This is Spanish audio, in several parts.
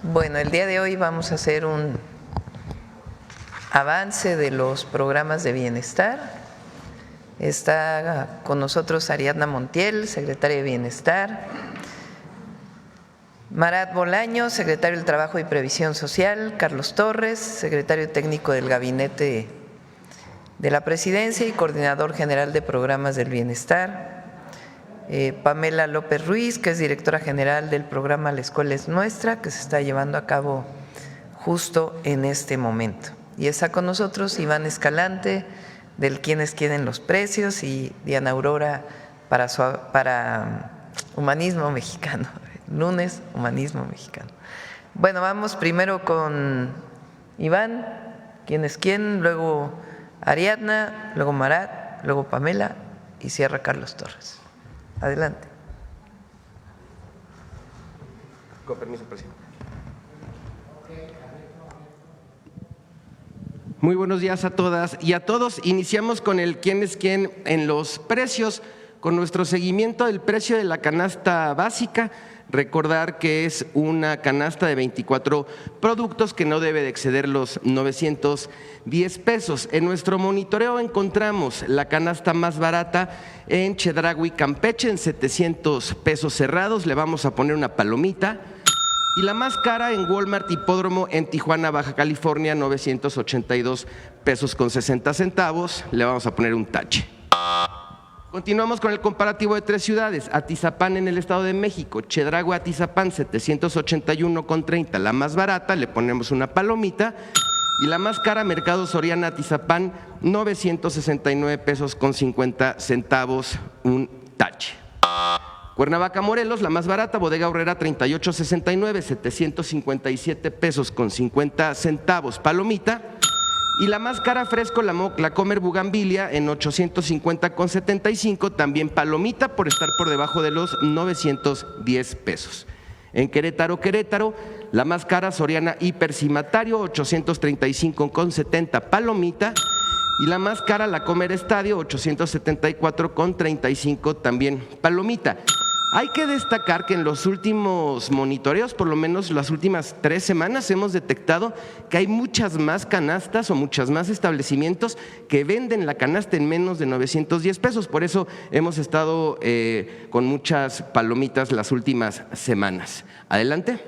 Bueno, el día de hoy vamos a hacer un avance de los programas de bienestar. Está con nosotros Ariadna Montiel, secretaria de Bienestar, Marat Bolaño, secretario del Trabajo y Previsión Social, Carlos Torres, secretario técnico del Gabinete de la Presidencia y coordinador general de programas del bienestar, Pamela López Ruiz, que es directora general del programa La Escuela es Nuestra, que se está llevando a cabo justo en este momento. Y está con nosotros Iván Escalante, del Quienes Quieren los Precios, y Diana Aurora para Humanismo Mexicano, lunes Humanismo Mexicano. Bueno, vamos primero con Iván, Quienes Quieren, luego Ariadna, luego Marat, luego Pamela y cierra Carlos Torres. Adelante. Con permiso, presidente. Muy buenos días a todas y a todos. Iniciamos con el quién es quién en los precios, con nuestro seguimiento del precio de la canasta básica. Recordar que es una canasta de 24 productos que no debe de exceder los 910 pesos. En nuestro monitoreo encontramos la canasta más barata en Chedraui, Campeche, en 700 pesos cerrados. Le vamos a poner una palomita. Y la más cara en Walmart Hipódromo en Tijuana, Baja California, 982 pesos con 60 centavos. Le vamos a poner un tache. Continuamos con el comparativo de tres ciudades. Atizapán en el Estado de México, Chedraui, Atizapán, 781,30. La más barata, le ponemos una palomita. Y la más cara, Mercado Soriana, Atizapán, 969 pesos con 50 centavos, un tache. Cuernavaca, Morelos, la más barata, Bodega Aurrera, 38.69, 757 pesos con 50 centavos, palomita. Y la más cara, Fresco, la Comer Bugambilia, en 850,75, también palomita por estar por debajo de los 910 pesos. En Querétaro, la más cara, Soriana Hipercimatario, 835,70, palomita. Y la más cara, la Comer Estadio, 874,35, también palomita. Hay que destacar que en los últimos monitoreos, por lo menos las últimas 3 semanas, hemos detectado que hay muchas más canastas o muchas más establecimientos que venden la canasta en menos de 910 pesos. Por eso hemos estado con muchas palomitas las últimas semanas. Adelante.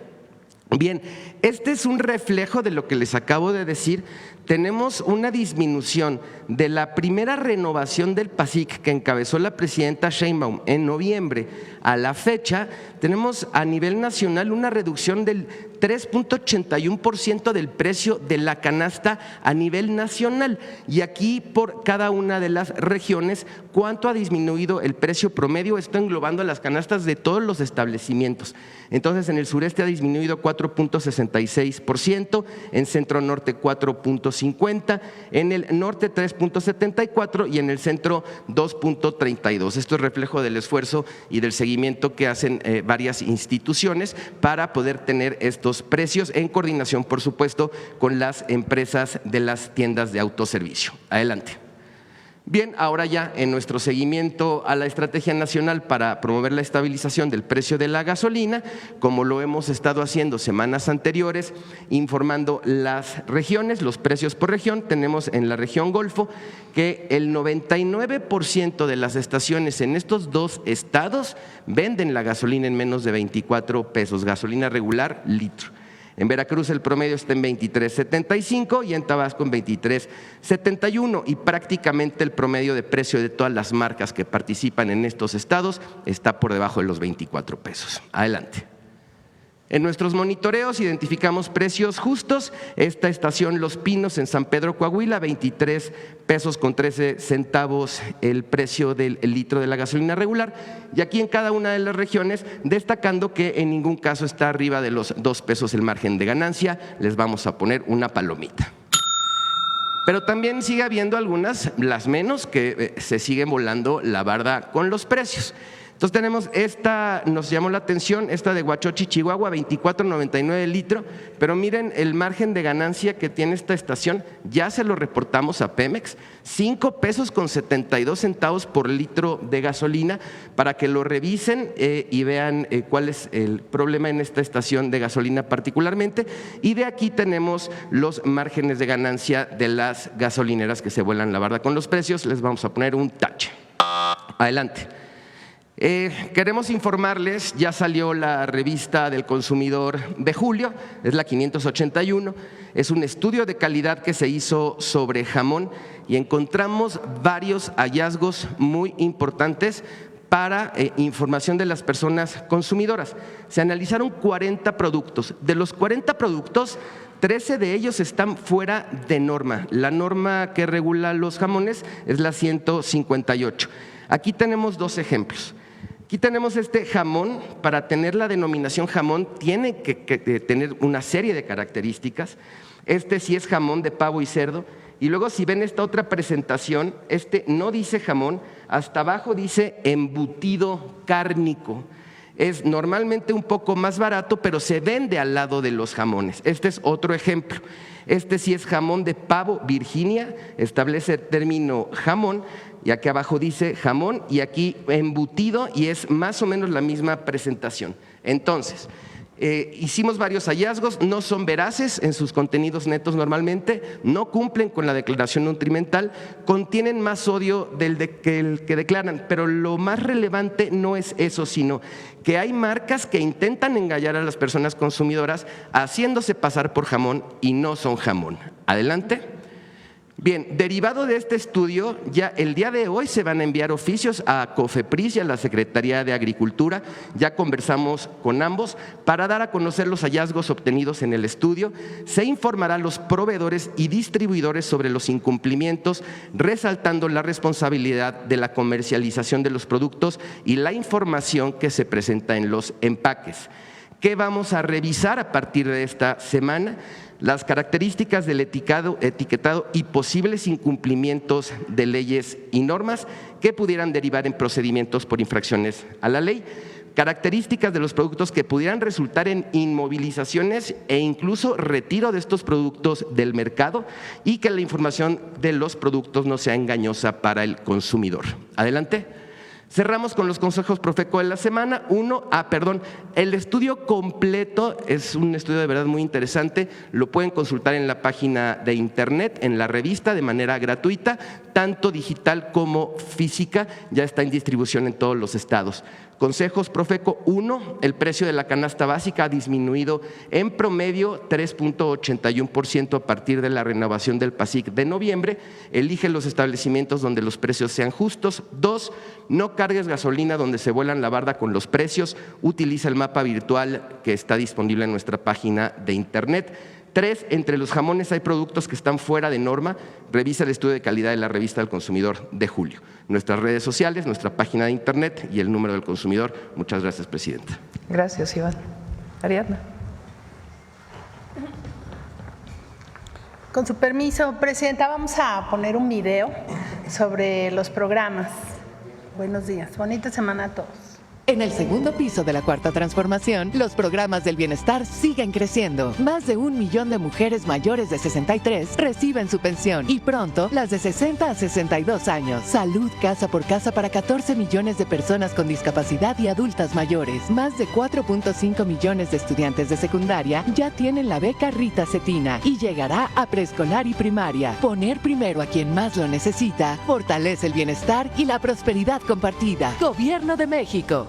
Bien, este es un reflejo de lo que les acabo de decir, tenemos una disminución de la primera renovación del PASIC que encabezó la presidenta Sheinbaum en noviembre a la fecha, tenemos a nivel nacional una reducción del 3.81% del precio de la canasta a nivel nacional. Y aquí por cada una de las regiones, ¿cuánto ha disminuido el precio promedio? Esto englobando las canastas de todos los establecimientos. Entonces, en el sureste ha disminuido 4.66%, en centro norte 4.50%, en el norte 3.74% y en el centro 2.32%. Esto es reflejo del esfuerzo y del seguimiento que hacen varias instituciones para poder tener estos precios en coordinación, por supuesto, con las empresas de las tiendas de autoservicio. Adelante. Bien, ahora ya en nuestro seguimiento a la Estrategia Nacional para promover la estabilización del precio de la gasolina, como lo hemos estado haciendo semanas anteriores, informando las regiones, los precios por región, tenemos en la región Golfo que el 99% de las estaciones en estos dos estados venden la gasolina en menos de 24 pesos, gasolina regular litro. En Veracruz el promedio está en 23.75 y en Tabasco en 23.71 y prácticamente el promedio de precio de todas las marcas que participan en estos estados está por debajo de los 24 pesos. Adelante. En nuestros monitoreos identificamos precios justos. Esta estación Los Pinos en San Pedro, Coahuila, 23 pesos con 13 centavos el precio del litro de la gasolina regular. Y aquí en cada una de las regiones, destacando que en ningún caso está arriba de los 2 pesos el margen de ganancia, les vamos a poner una palomita. Pero también sigue habiendo algunas, las menos, que se siguen volando la barda con los precios. Entonces tenemos esta, nos llamó la atención, esta de Huachochi, Chihuahua, 24.99 el litro, pero miren el margen de ganancia que tiene esta estación, ya se lo reportamos a Pemex, 5 pesos con 72 centavos por litro de gasolina, para que lo revisen y vean cuál es el problema en esta estación de gasolina particularmente. Y de aquí tenemos los márgenes de ganancia de las gasolineras que se vuelan la barda con los precios, les vamos a poner un tache. Adelante. Queremos informarles, ya salió la revista del consumidor de julio, es la 581, es un estudio de calidad que se hizo sobre jamón y encontramos varios hallazgos muy importantes para información de las personas consumidoras. Se analizaron 40 productos, de los 40 productos, 13 de ellos están fuera de norma. La norma que regula los jamones es la 158. Aquí tenemos dos ejemplos. Aquí tenemos este jamón. Para tener la denominación jamón tiene que tener una serie de características. Este sí es jamón de pavo y cerdo. Y luego si ven esta otra presentación, este no dice jamón, hasta abajo dice embutido cárnico. Es normalmente un poco más barato, pero se vende al lado de los jamones. Este es otro ejemplo. Este sí es jamón de pavo Virginia, establece el término jamón, y aquí abajo dice jamón y aquí embutido y es más o menos la misma presentación. Entonces, hicimos varios hallazgos, no son veraces en sus contenidos netos normalmente, no cumplen con la declaración nutrimental, contienen más sodio que el que declaran, pero lo más relevante no es eso, sino que hay marcas que intentan engañar a las personas consumidoras haciéndose pasar por jamón y no son jamón. Adelante. Bien, derivado de este estudio, ya el día de hoy se van a enviar oficios a COFEPRIS y a la Secretaría de Agricultura, ya conversamos con ambos, para dar a conocer los hallazgos obtenidos en el estudio. Se informará a los proveedores y distribuidores sobre los incumplimientos, resaltando la responsabilidad de la comercialización de los productos y la información que se presenta en los empaques. ¿Qué vamos a revisar a partir de esta semana? Las características del etiquetado y posibles incumplimientos de leyes y normas que pudieran derivar en procedimientos por infracciones a la ley, características de los productos que pudieran resultar en inmovilizaciones e incluso retiro de estos productos del mercado y que la información de los productos no sea engañosa para el consumidor. Adelante. Cerramos con los consejos Profeco de la semana. El estudio completo es un estudio de verdad muy interesante. Lo pueden consultar en la página de internet, en la revista, de manera gratuita, tanto digital como física. Ya está en distribución en todos los estados. Consejos Profeco 1, el precio de la canasta básica ha disminuido en promedio 3.81% a partir de la renovación del PASIC de noviembre. Elige los establecimientos donde los precios sean justos. 2, no cargues gasolina donde se vuelan la barda con los precios. Utiliza el mapa virtual que está disponible en nuestra página de internet. 3, entre los jamones hay productos que están fuera de norma. Revisa el estudio de calidad de la revista del consumidor de julio. Nuestras redes sociales, nuestra página de internet y el número del consumidor. Muchas gracias, Presidenta. Gracias, Iván. Ariadna. Con su permiso, Presidenta, vamos a poner un video sobre los programas. Buenos días, bonita semana a todos. En el segundo piso de la Cuarta Transformación, los programas del bienestar siguen creciendo. Más de 1 millón de mujeres mayores de 63 reciben su pensión y pronto las de 60 a 62 años. Salud casa por casa para 14 millones de personas con discapacidad y adultas mayores. Más de 4.5 millones de estudiantes de secundaria ya tienen la beca Rita Cetina y llegará a preescolar y primaria. Poner primero a quien más lo necesita fortalece el bienestar y la prosperidad compartida. Gobierno de México.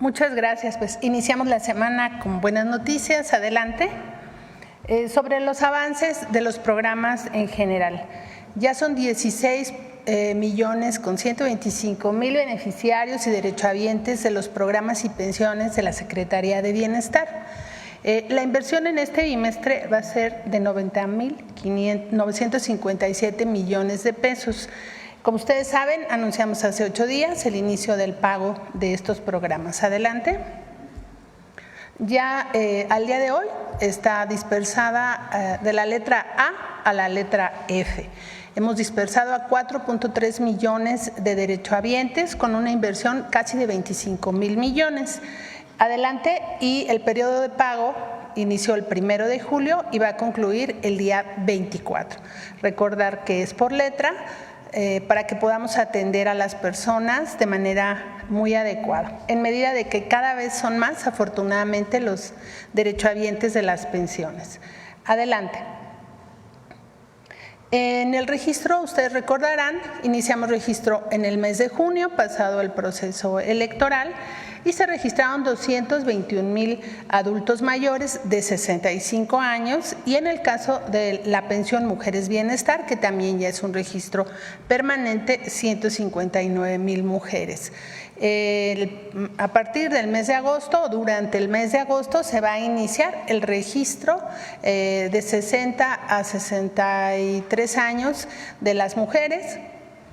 Muchas gracias. Pues iniciamos la semana con buenas noticias. Adelante. Sobre los avances de los programas en general. Ya son 16 millones con 125,000 beneficiarios y derechohabientes de los programas y pensiones de la Secretaría de Bienestar. La inversión en este bimestre va a ser de 90,957 millones de pesos. Como ustedes saben, anunciamos hace 8 días el inicio del pago de estos programas. Adelante. Ya al día de hoy está dispersada de la letra A a la letra F. Hemos dispersado a 4.3 millones de derechohabientes con una inversión casi de 25,000 millones. Adelante, y el periodo de pago inició el 1 de julio y va a concluir el día 24. Recordar que es por letra, para que podamos atender a las personas de manera muy adecuada, en medida de que cada vez son más, afortunadamente, los derechohabientes de las pensiones. Adelante. En el registro, ustedes recordarán, iniciamos registro en el mes de junio, pasado el proceso electoral, y se registraron 221,000 adultos mayores de 65 años y en el caso de la pensión Mujeres Bienestar, que también ya es un registro permanente, 159,000 mujeres. A partir del mes de agosto o durante el mes de agosto se va a iniciar el registro de 60 a 63 años de las mujeres.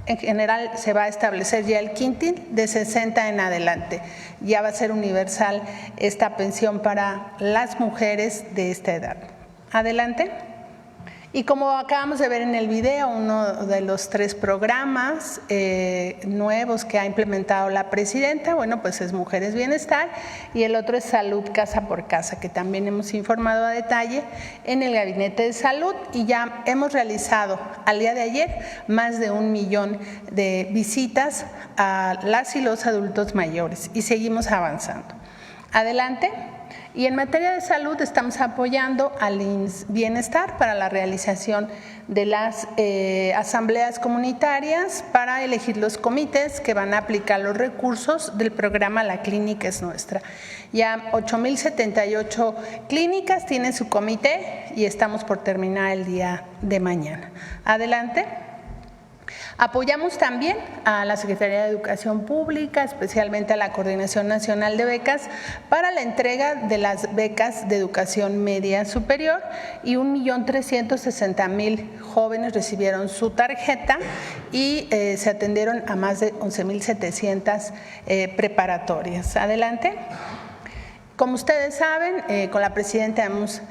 En general se va a establecer ya el quintil de 60 en adelante. Ya va a ser universal esta pensión para las mujeres de esta edad. Adelante. Y como acabamos de ver en el video, uno de los 3 programas nuevos que ha implementado la presidenta, bueno, pues es Mujeres Bienestar, y el otro es Salud Casa por Casa, que también hemos informado a detalle en el Gabinete de Salud, y ya hemos realizado al día de ayer más de 1 millón de visitas a las y los adultos mayores, y seguimos avanzando. Adelante. Y en materia de salud estamos apoyando al IMSS Bienestar para la realización de las asambleas comunitarias para elegir los comités que van a aplicar los recursos del programa La Clínica es Nuestra. Ya 8,078 clínicas tienen su comité y estamos por terminar el día de mañana. Adelante. Apoyamos también a la Secretaría de Educación Pública, especialmente a la Coordinación Nacional de Becas, para la entrega de las becas de educación media superior, y 1,360,000 jóvenes recibieron su tarjeta y se atendieron a más de 11,700 preparatorias. Adelante. Como ustedes saben, con la presidenta hemos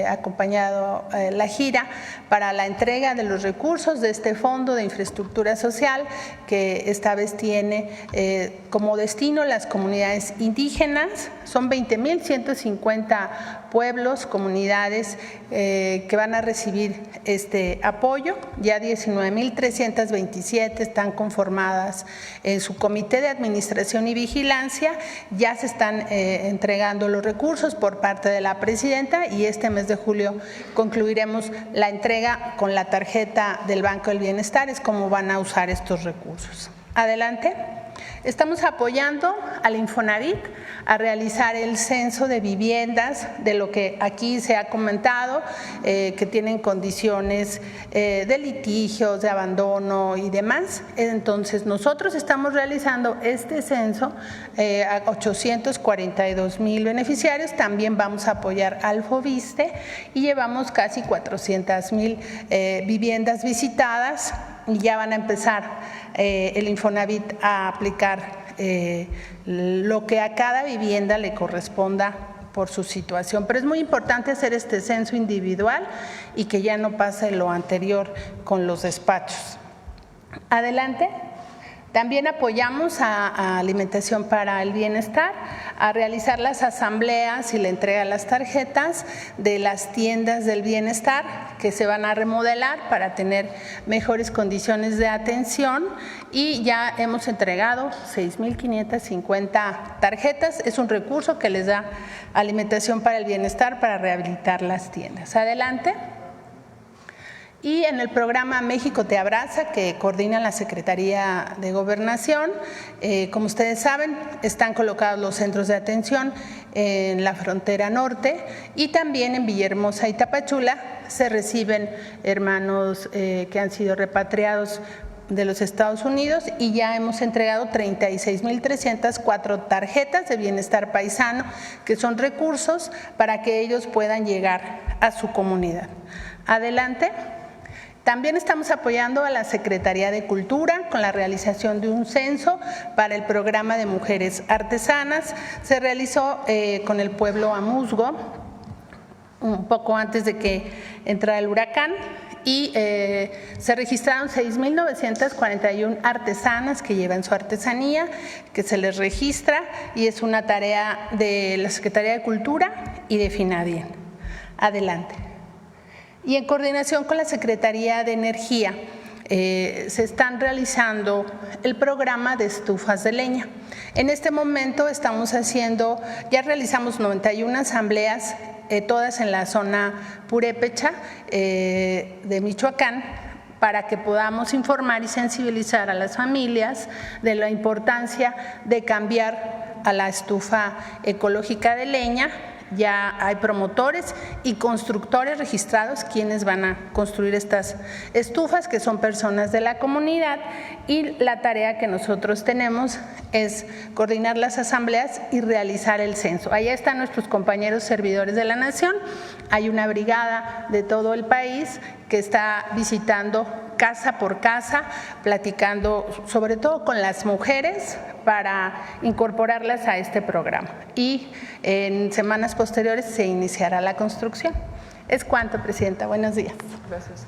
acompañado la gira para la entrega de los recursos de este Fondo de Infraestructura Social, que esta vez tiene como destino las comunidades indígenas. Son 20,150 pueblos, comunidades que van a recibir este apoyo. Ya 19,327 están conformadas en su comité de administración y vigilancia. Ya se están entregando los recursos por parte de la presidenta y este mes de julio concluiremos la entrega con la tarjeta del Banco del Bienestar. Es como van a usar estos recursos. Adelante. Estamos apoyando al Infonavit a realizar el censo de viviendas, de lo que aquí se ha comentado, que tienen condiciones de litigios, de abandono y demás. Entonces, nosotros estamos realizando este censo a 842,000 beneficiarios. También vamos a apoyar al Foviste y llevamos casi 400,000 viviendas visitadas. Y ya van a empezar el Infonavit a aplicar lo que a cada vivienda le corresponda por su situación. Pero es muy importante hacer este censo individual y que ya no pase lo anterior con los despachos. Adelante. También apoyamos a Alimentación para el Bienestar a realizar las asambleas y la entrega de las tarjetas de las tiendas del bienestar que se van a remodelar para tener mejores condiciones de atención y ya hemos entregado 6,550 tarjetas. Es un recurso que les da Alimentación para el Bienestar para rehabilitar las tiendas. Adelante. Y en el programa México te abraza, que coordina la Secretaría de Gobernación, como ustedes saben, están colocados los centros de atención en la frontera norte y también en Villahermosa y Tapachula se reciben hermanos que han sido repatriados de los Estados Unidos y ya hemos entregado 36,304 tarjetas de bienestar paisano, que son recursos para que ellos puedan llegar a su comunidad. Adelante. También estamos apoyando a la Secretaría de Cultura con la realización de un censo para el programa de mujeres artesanas. Se realizó con el pueblo Amuzgo un poco antes de que entrara el huracán y se registraron 6,941 artesanas que llevan su artesanía, que se les registra y es una tarea de la Secretaría de Cultura y de FINADIEN. Adelante. Y en coordinación con la Secretaría de Energía se están realizando el programa de estufas de leña. En este momento estamos haciendo, ya realizamos 91 asambleas, todas en la zona purépecha de Michoacán, para que podamos informar y sensibilizar a las familias de la importancia de cambiar a la estufa ecológica de leña. Ya hay promotores y constructores registrados quienes van a construir estas estufas, que son personas de la comunidad, y la tarea que nosotros tenemos es coordinar las asambleas y realizar el censo. Allá están nuestros compañeros servidores de la Nación, hay una brigada de todo el país que está visitando casa por casa, platicando sobre todo con las mujeres para incorporarlas a este programa. Y en semanas posteriores se iniciará la construcción. Es cuanto, Presidenta. Buenos días. Gracias.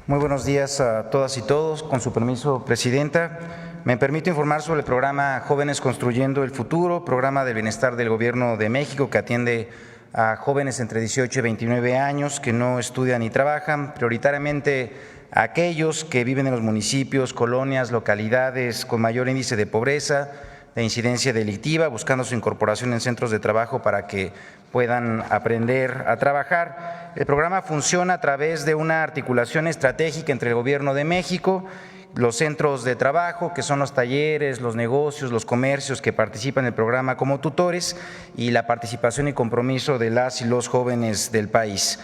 Muy buenos días a todas y todos. Con su permiso, Presidenta, me permito informar sobre el programa Jóvenes Construyendo el Futuro, programa de bienestar del Gobierno de México que atiende a jóvenes entre 18 y 29 años que no estudian ni trabajan, prioritariamente a aquellos que viven en los municipios, colonias, localidades con mayor índice de pobreza, de incidencia delictiva, buscando su incorporación en centros de trabajo para que puedan aprender a trabajar. El programa funciona a través de una articulación estratégica entre el Gobierno de México, los centros de trabajo, que son los talleres, los negocios, los comercios que participan en el programa como tutores, y la participación y compromiso de las y los jóvenes del país.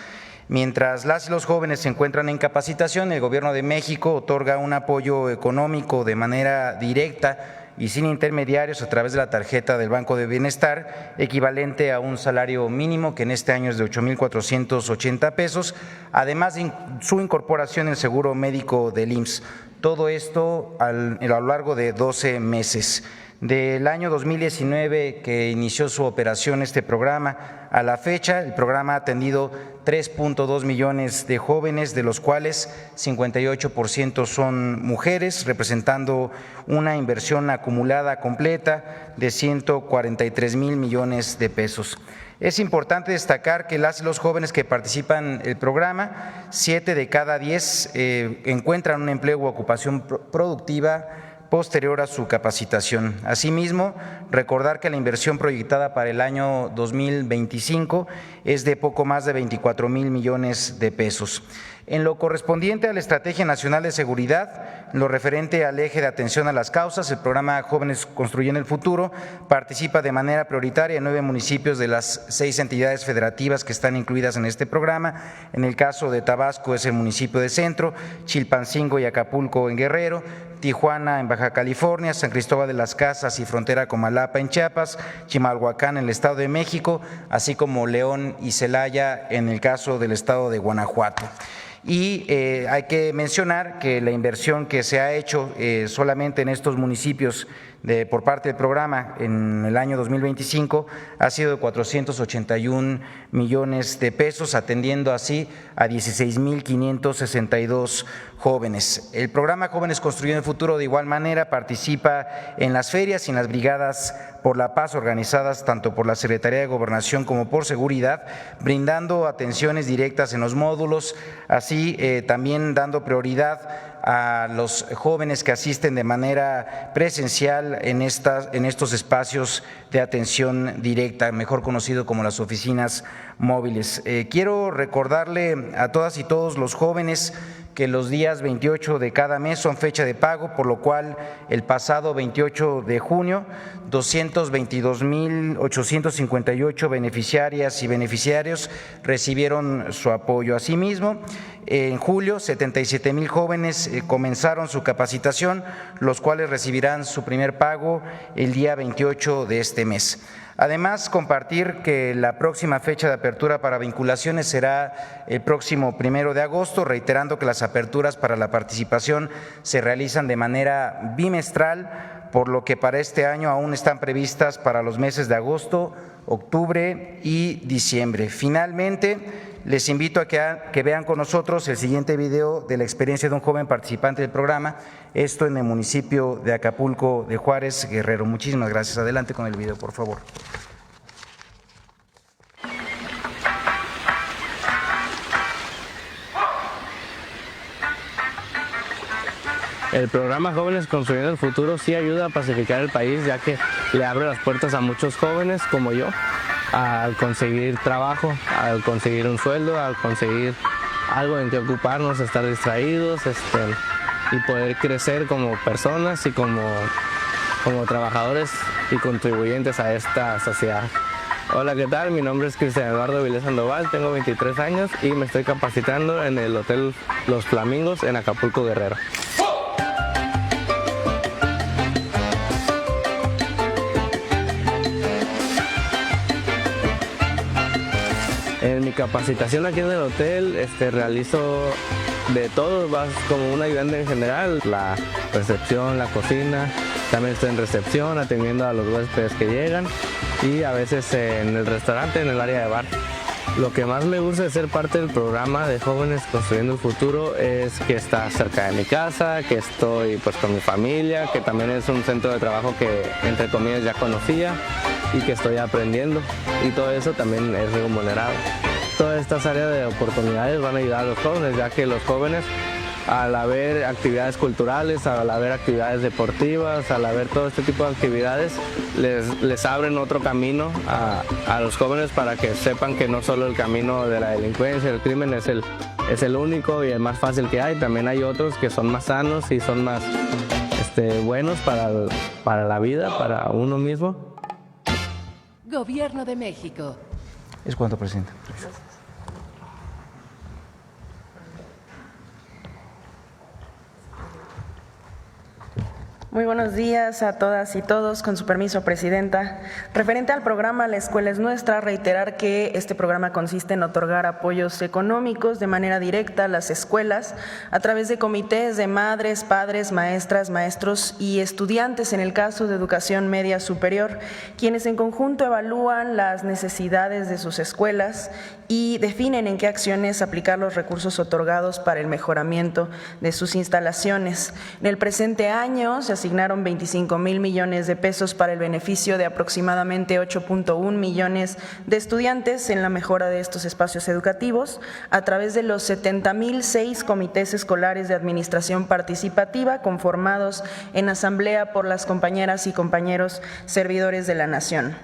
Mientras las y los jóvenes se encuentran en capacitación, el Gobierno de México otorga un apoyo económico de manera directa y sin intermediarios a través de la tarjeta del Banco de Bienestar, equivalente a un salario mínimo que en este año es de 8,480 pesos, además de su incorporación en el seguro médico del IMSS. Todo esto a lo largo de 12 meses. Del año 2019 que inició su operación este programa a la fecha, el programa ha atendido 3.2 millones de jóvenes, de los cuales 58% son mujeres, representando una inversión acumulada completa de 143,000 millones de pesos. Es importante destacar que las y los jóvenes que participan en el programa, 7 de cada 10 encuentran un empleo u ocupación productiva posterior a su capacitación. Asimismo, recordar que la inversión proyectada para el año 2025 es de poco más de 24,000 millones de pesos. En lo correspondiente a la Estrategia Nacional de Seguridad, en lo referente al eje de atención a las causas, el programa Jóvenes Construyendo el Futuro participa de manera prioritaria en 9 municipios de las 6 entidades federativas que están incluidas en este programa. En el caso de Tabasco es el municipio de Centro, Chilpancingo y Acapulco en Guerrero, Tijuana en Baja California, San Cristóbal de las Casas y frontera con Malapa en Chiapas, Chimalhuacán en el Estado de México, así como León y Celaya en el caso del Estado de Guanajuato. Y hay que mencionar que la inversión que se ha hecho solamente en estos municipios por parte del programa en el año 2025 ha sido de 481 millones de pesos, atendiendo así a 16,562 jóvenes. El programa Jóvenes Construyendo el Futuro de igual manera participa en las ferias y en las brigadas por la paz organizadas tanto por la Secretaría de Gobernación como por Seguridad, brindando atenciones directas en los módulos, así también dando prioridad a los jóvenes que asisten de manera presencial en estos espacios de atención directa, mejor conocido como las oficinas móviles. Quiero recordarle a todas y todos los jóvenes que los días 28 de cada mes son fecha de pago, por lo cual el pasado 28 de junio 222,858 beneficiarias y beneficiarios recibieron su apoyo. Asimismo, en julio 77,000 jóvenes comenzaron su capacitación, los cuales recibirán su primer pago el día 28 de este mes. Además, compartir que la próxima fecha de apertura para vinculaciones será el próximo 1 de agosto, reiterando que las aperturas para la participación se realizan de manera bimestral, por lo que para este año aún están previstas para los meses de agosto, octubre y diciembre. Finalmente, les invito a que vean con nosotros el siguiente video de la experiencia de un joven participante del programa, esto en el municipio de Acapulco de Juárez, Guerrero. Muchísimas gracias. Adelante con el video, por favor. El programa Jóvenes Construyendo el Futuro sí ayuda a pacificar el país, ya que le abre las puertas a muchos jóvenes como yo al conseguir trabajo, al conseguir un sueldo, al conseguir algo en que ocuparnos, estar distraídos y poder crecer como personas y como trabajadores y contribuyentes a esta sociedad. Hola, ¿qué tal? Mi nombre es Cristian Eduardo Vilés Sandoval, tengo 23 años y me estoy capacitando en el Hotel Los Flamingos en Acapulco, Guerrero. En mi capacitación aquí en el hotel realizo de todo, vas como un ayudante en general, la recepción, la cocina, también estoy en recepción atendiendo a los huéspedes que llegan y a veces en el restaurante, en el área de bar. Lo que más me gusta de ser parte del programa de Jóvenes Construyendo el Futuro es que está cerca de mi casa, que estoy pues con mi familia, que también es un centro de trabajo que entre comillas ya conocía y que estoy aprendiendo, y todo eso también es remunerado. Todas estas áreas de oportunidades van a ayudar a los jóvenes, ya que los jóvenes, al haber actividades culturales, al haber actividades deportivas, al haber todo este tipo de actividades, les abren otro camino a los jóvenes para que sepan que no solo el camino de la delincuencia, el crimen es el único y el más fácil que hay. También hay otros que son más sanos y son más buenos para la vida, para uno mismo. Gobierno de México. Es cuanto, presidente. Muy buenos días a todas y todos. Con su permiso, Presidenta. Referente al programa La Escuela es Nuestra, reiterar que este programa consiste en otorgar apoyos económicos de manera directa a las escuelas a través de comités de madres, padres, maestras, maestros y estudiantes en el caso de educación media superior, quienes en conjunto evalúan las necesidades de sus escuelas y definen en qué acciones aplicar los recursos otorgados para el mejoramiento de sus instalaciones. En el presente año se asignaron 25,000 millones de pesos para el beneficio de aproximadamente 8.1 millones de estudiantes en la mejora de estos espacios educativos a través de los 70,006 comités escolares de administración participativa conformados en asamblea por las compañeras y compañeros servidores de la Nación.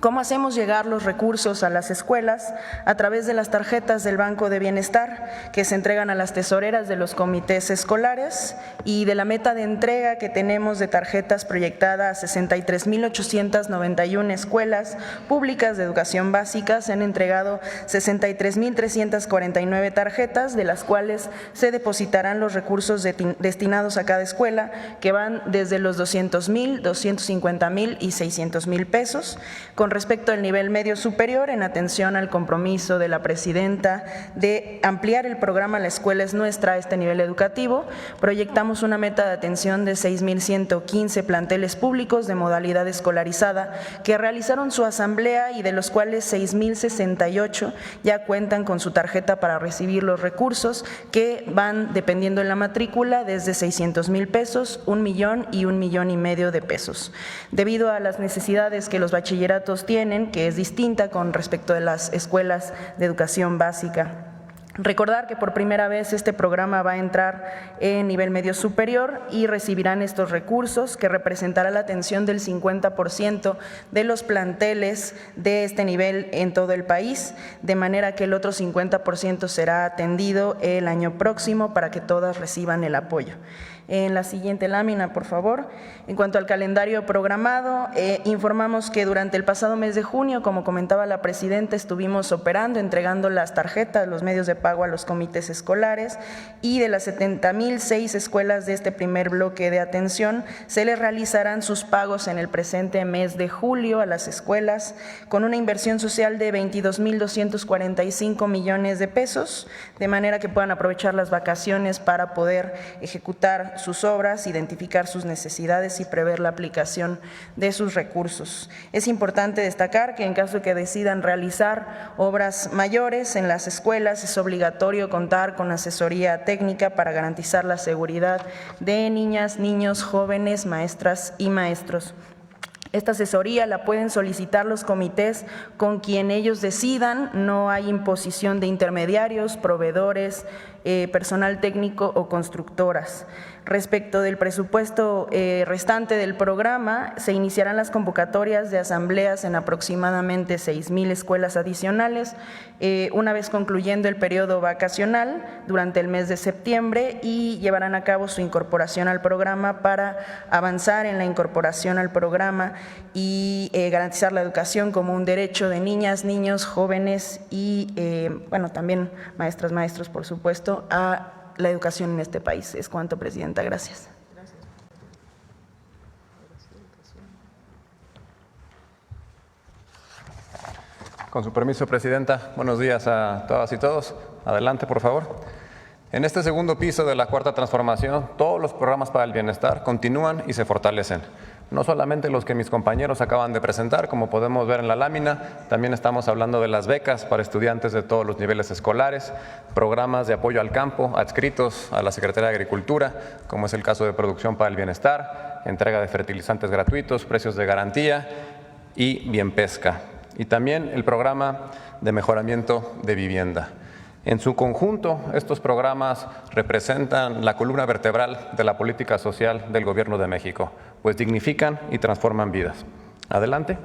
¿Cómo hacemos llegar los recursos a las escuelas? A través de las tarjetas del Banco de Bienestar que se entregan a las tesoreras de los comités escolares y de la meta de entrega que tenemos de tarjetas proyectada a 63,891 escuelas públicas de educación básica. Se han entregado 63,349 tarjetas, de las cuales se depositarán los recursos destinados a cada escuela, que van desde los 200,000, 250,000 y 600,000 pesos. Con respecto al nivel medio superior, en atención al compromiso de la Presidenta de ampliar el programa La Escuela es Nuestra a este nivel educativo, proyectamos una meta de atención de 6,115 planteles públicos de modalidad escolarizada que realizaron su asamblea y de los cuales 6,068 ya cuentan con su tarjeta para recibir los recursos, que van, dependiendo de la matrícula, desde 600,000 pesos, 1 millón y 1,5 millones de pesos. Debido a las necesidades que los bachilleratos tienen, que es distinta con respecto de las escuelas de educación básica. Recordar que por primera vez este programa va a entrar en nivel medio superior y recibirán estos recursos, que representará la atención del 50% de los planteles de este nivel en todo el país, de manera que el otro 50% será atendido el año próximo para que todas reciban el apoyo. En la siguiente lámina, por favor. En cuanto al calendario programado, informamos que durante el pasado mes de junio, como comentaba la Presidenta, estuvimos operando, entregando las tarjetas, los medios de pago a los comités escolares, y de las 70,006 escuelas de este primer bloque de atención, se les realizarán sus pagos en el presente mes de julio a las escuelas, con una inversión social de 22,245 millones de pesos, de manera que puedan aprovechar las vacaciones para poder ejecutar sus obras, identificar sus necesidades y prever la aplicación de sus recursos. Es importante destacar que en caso que decidan realizar obras mayores en las escuelas, es obligatorio contar con asesoría técnica para garantizar la seguridad de niñas, niños, jóvenes, maestras y maestros. Esta asesoría la pueden solicitar los comités con quien ellos decidan, no hay imposición de intermediarios, proveedores, personal técnico o constructoras. Respecto del presupuesto restante del programa, se iniciarán las convocatorias de asambleas en aproximadamente 6,000 escuelas adicionales, una vez concluyendo el periodo vacacional durante el mes de septiembre, y llevarán a cabo su incorporación al programa para avanzar en la incorporación al programa y garantizar la educación como un derecho de niñas, niños, jóvenes y, bueno, también maestras, maestros, por supuesto, a la educación en este país. Es cuanto, Presidenta. Gracias. Con su permiso, Presidenta. Buenos días a todas y todos. Adelante, por favor. En este segundo piso de la Cuarta Transformación, todos los programas para el bienestar continúan y se fortalecen. No solamente los que mis compañeros acaban de presentar, como podemos ver en la lámina, también estamos hablando de las becas para estudiantes de todos los niveles escolares, programas de apoyo al campo adscritos a la Secretaría de Agricultura, como es el caso de Producción para el Bienestar, entrega de fertilizantes gratuitos, precios de garantía y Bien Pesca. Y también el programa de mejoramiento de vivienda. En su conjunto, estos programas representan la columna vertebral de la política social del Gobierno de México, pues dignifican y transforman vidas. Adelante.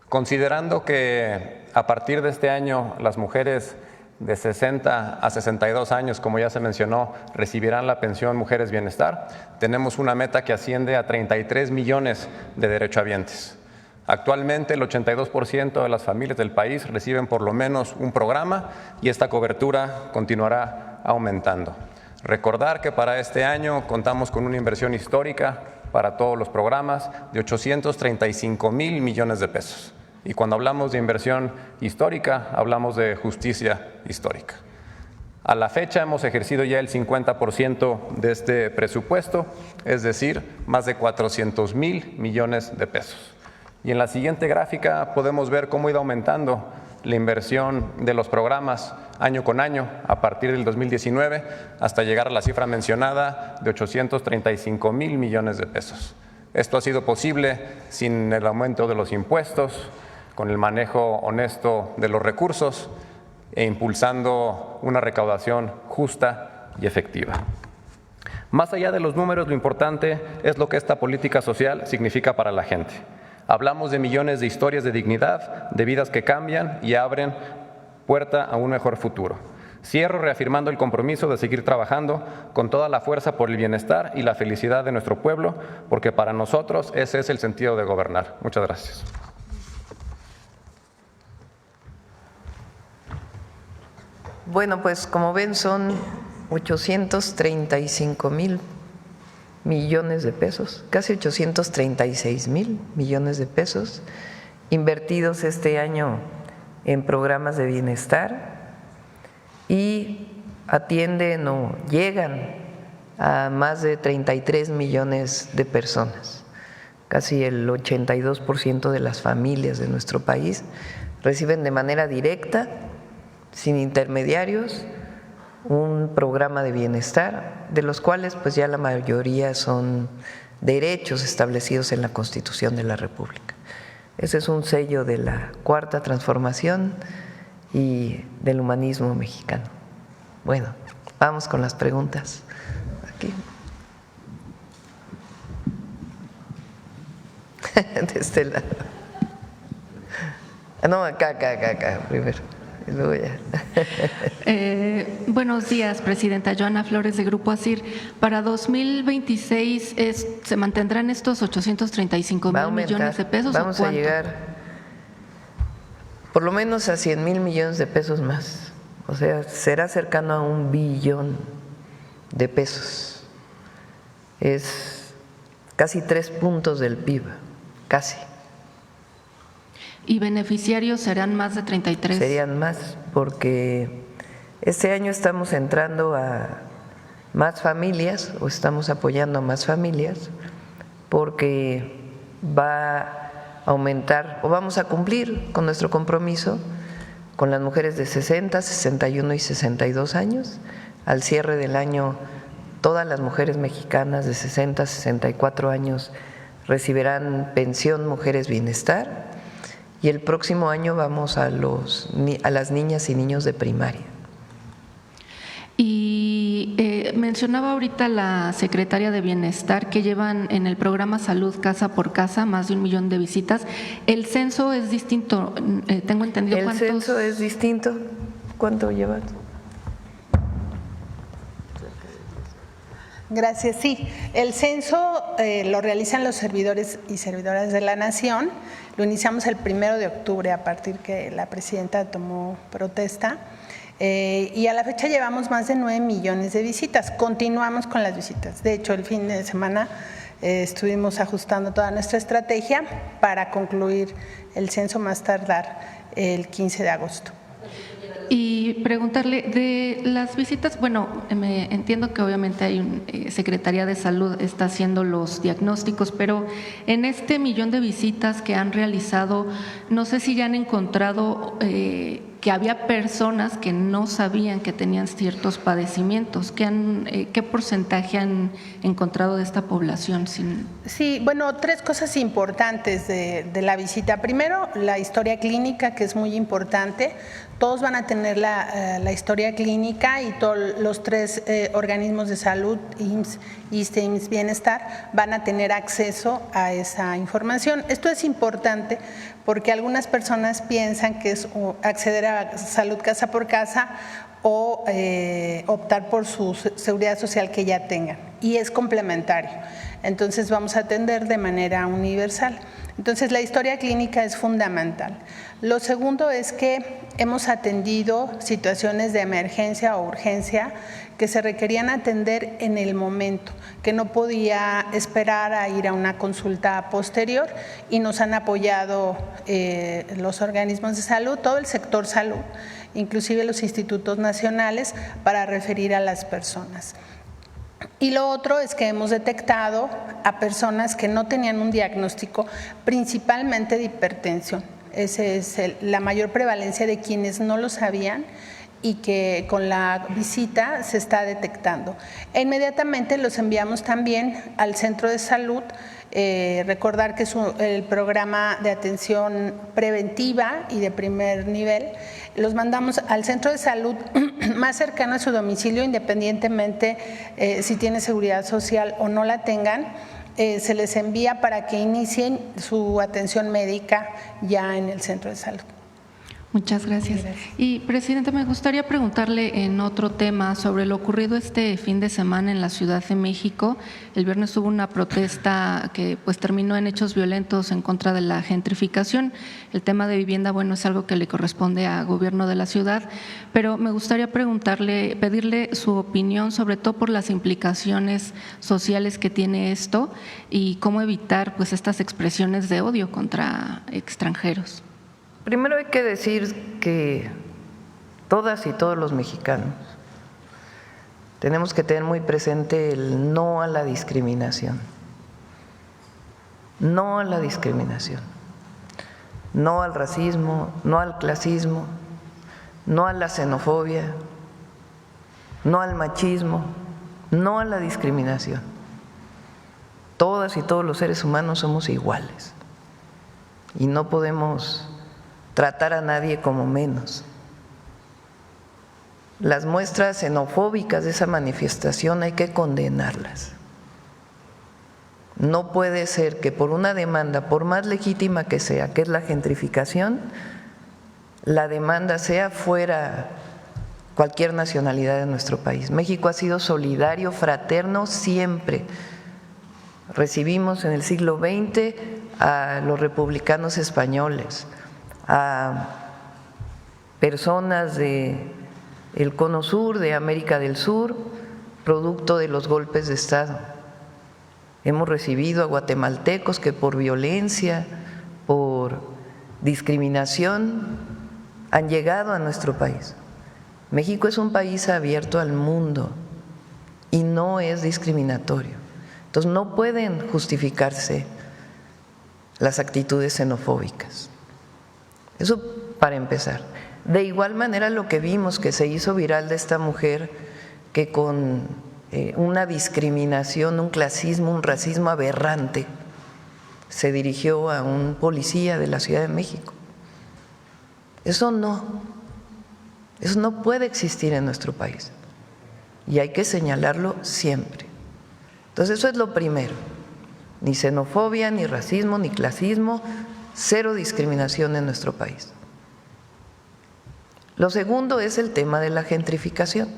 Considerando que a partir de este año las mujeres de 60 a 62 años, como ya se mencionó, recibirán la pensión Mujeres Bienestar, tenemos una meta que asciende a 33 millones de derechohabientes. Actualmente el 82% de las familias del país reciben por lo menos un programa y esta cobertura continuará aumentando. Recordar que para este año contamos con una inversión histórica para todos los programas de 835,000 millones de pesos. Y cuando hablamos de inversión histórica, hablamos de justicia histórica. A la fecha hemos ejercido ya el 50% de este presupuesto, es decir, más de 400,000 millones de pesos. Y en la siguiente gráfica podemos ver cómo ha ido aumentando la inversión de los programas año con año a partir del 2019 hasta llegar a la cifra mencionada de 835,000 millones de pesos. Esto ha sido posible sin el aumento de los impuestos, con el manejo honesto de los recursos e impulsando una recaudación justa y efectiva. Más allá de los números, lo importante es lo que esta política social significa para la gente. Hablamos de millones de historias de dignidad, de vidas que cambian y abren puerta a un mejor futuro. Cierro reafirmando el compromiso de seguir trabajando con toda la fuerza por el bienestar y la felicidad de nuestro pueblo, porque para nosotros ese es el sentido de gobernar. Muchas gracias. Bueno, pues como ven son 835,000 millones de pesos, casi 836,000 millones de pesos invertidos este año en programas de bienestar y atienden o llegan a más de 33 millones de personas. Casi el 82% de las familias de nuestro país reciben de manera directa, sin intermediarios, un programa de bienestar, de los cuales pues ya la mayoría son derechos establecidos en la Constitución de la República. Ese es un sello de la Cuarta Transformación y del humanismo mexicano. Bueno, vamos con las preguntas. Aquí. De este lado. No, acá, primero. Y luego ya. Buenos días, Presidenta. Joana Flores, de Grupo ASIR. Para 2026, ¿se mantendrán estos 835,000 millones de pesos? Vamos a llegar por lo menos a 100,000 millones de pesos más. O sea, será cercano a 1 billón de pesos. Es casi 3 puntos del PIB, casi. ¿Y beneficiarios serán más de 33? Serían más, porque este año estamos entrando a más familias o estamos apoyando a más familias porque va a aumentar o vamos a cumplir con nuestro compromiso con las mujeres de 60, 61 y 62 años. Al cierre del año, todas las mujeres mexicanas de 60, 64 años recibirán pensión Mujeres Bienestar. Y el próximo año vamos a las niñas y niños de primaria. Y mencionaba ahorita la secretaria de Bienestar que llevan en el programa Salud Casa por Casa más de 1 millón de visitas. ¿El censo es distinto? Tengo entendido. El censo es distinto. ¿Cuánto llevan? Gracias. Sí, el censo lo realizan los servidores y servidoras de la Nación. Lo iniciamos el 1 de octubre a partir que la presidenta tomó protesta y a la fecha llevamos más de 9 millones de visitas. Continuamos con las visitas. De hecho, el fin de semana estuvimos ajustando toda nuestra estrategia para concluir el censo más tardar el 15 de agosto. Y preguntarle de las visitas, bueno, me entiendo que obviamente hay Secretaría de Salud está haciendo los diagnósticos, pero en este 1 millón de visitas que han realizado, no sé si ya han encontrado que había personas que no sabían que tenían ciertos padecimientos. ¿Qué porcentaje han encontrado de esta población? Sí, bueno, 3 cosas importantes de la visita. Primero, la historia clínica, que es muy importante. Todos van a tener la historia clínica y todos los 3 organismos de salud, IMSS, ISSSTE, IMSS Bienestar, van a tener acceso a esa información. Esto es importante porque algunas personas piensan que es acceder a Salud Casa por Casa o optar por su seguridad social que ya tengan, y es complementario. Entonces vamos a atender de manera universal. Entonces, la historia clínica es fundamental. Lo segundo es que hemos atendido situaciones de emergencia o urgencia que se requerían atender en el momento, que no podía esperar a ir a una consulta posterior, y nos han apoyado los organismos de salud, todo el sector salud, inclusive los institutos nacionales, para referir a las personas. Y lo otro es que hemos detectado a personas que no tenían un diagnóstico, principalmente de hipertensión. Esa es la mayor prevalencia de quienes no lo sabían y que con la visita se está detectando. E inmediatamente los enviamos también al centro de salud. Recordar que es el programa de atención preventiva y de primer nivel. Los mandamos al centro de salud más cercano a su domicilio, independientemente si tiene seguridad social o no la tengan. Se les envía para que inicien su atención médica ya en el centro de salud. Muchas gracias. Y, Presidenta, me gustaría preguntarle en otro tema sobre lo ocurrido este fin de semana en la Ciudad de México. El viernes hubo una protesta que pues terminó en hechos violentos en contra de la gentrificación. El tema de vivienda, bueno, es algo que le corresponde al gobierno de la ciudad, pero me gustaría pedirle su opinión, sobre todo por las implicaciones sociales que tiene esto y cómo evitar pues estas expresiones de odio contra extranjeros. Primero hay que decir que todas y todos los mexicanos tenemos que tener muy presente el no a la discriminación. No a la discriminación. No al racismo, no al clasismo, no a la xenofobia, no al machismo, no a la discriminación. Todas y todos los seres humanos somos iguales y no podemos tratar a nadie como menos. Las muestras xenofóbicas de esa manifestación hay que condenarlas. No puede ser que por una demanda, por más legítima que sea, que es la gentrificación, la demanda sea fuera cualquier nacionalidad de nuestro país. México ha sido solidario, fraterno siempre. Recibimos en el siglo XX a los republicanos españoles, a personas del Cono Sur, de América del Sur, producto de los golpes de Estado. Hemos recibido a guatemaltecos que por violencia, por discriminación, han llegado a nuestro país. México es un país abierto al mundo y no es discriminatorio. Entonces no pueden justificarse las actitudes xenofóbicas. Eso para empezar. De igual manera lo que vimos que se hizo viral de esta mujer que con una discriminación, un clasismo, un racismo aberrante se dirigió a un policía de la Ciudad de México. Eso no puede existir en nuestro país y hay que señalarlo siempre. Entonces eso es lo primero, ni xenofobia, ni racismo, ni clasismo, cero discriminación en nuestro país. Lo segundo es el tema de la gentrificación,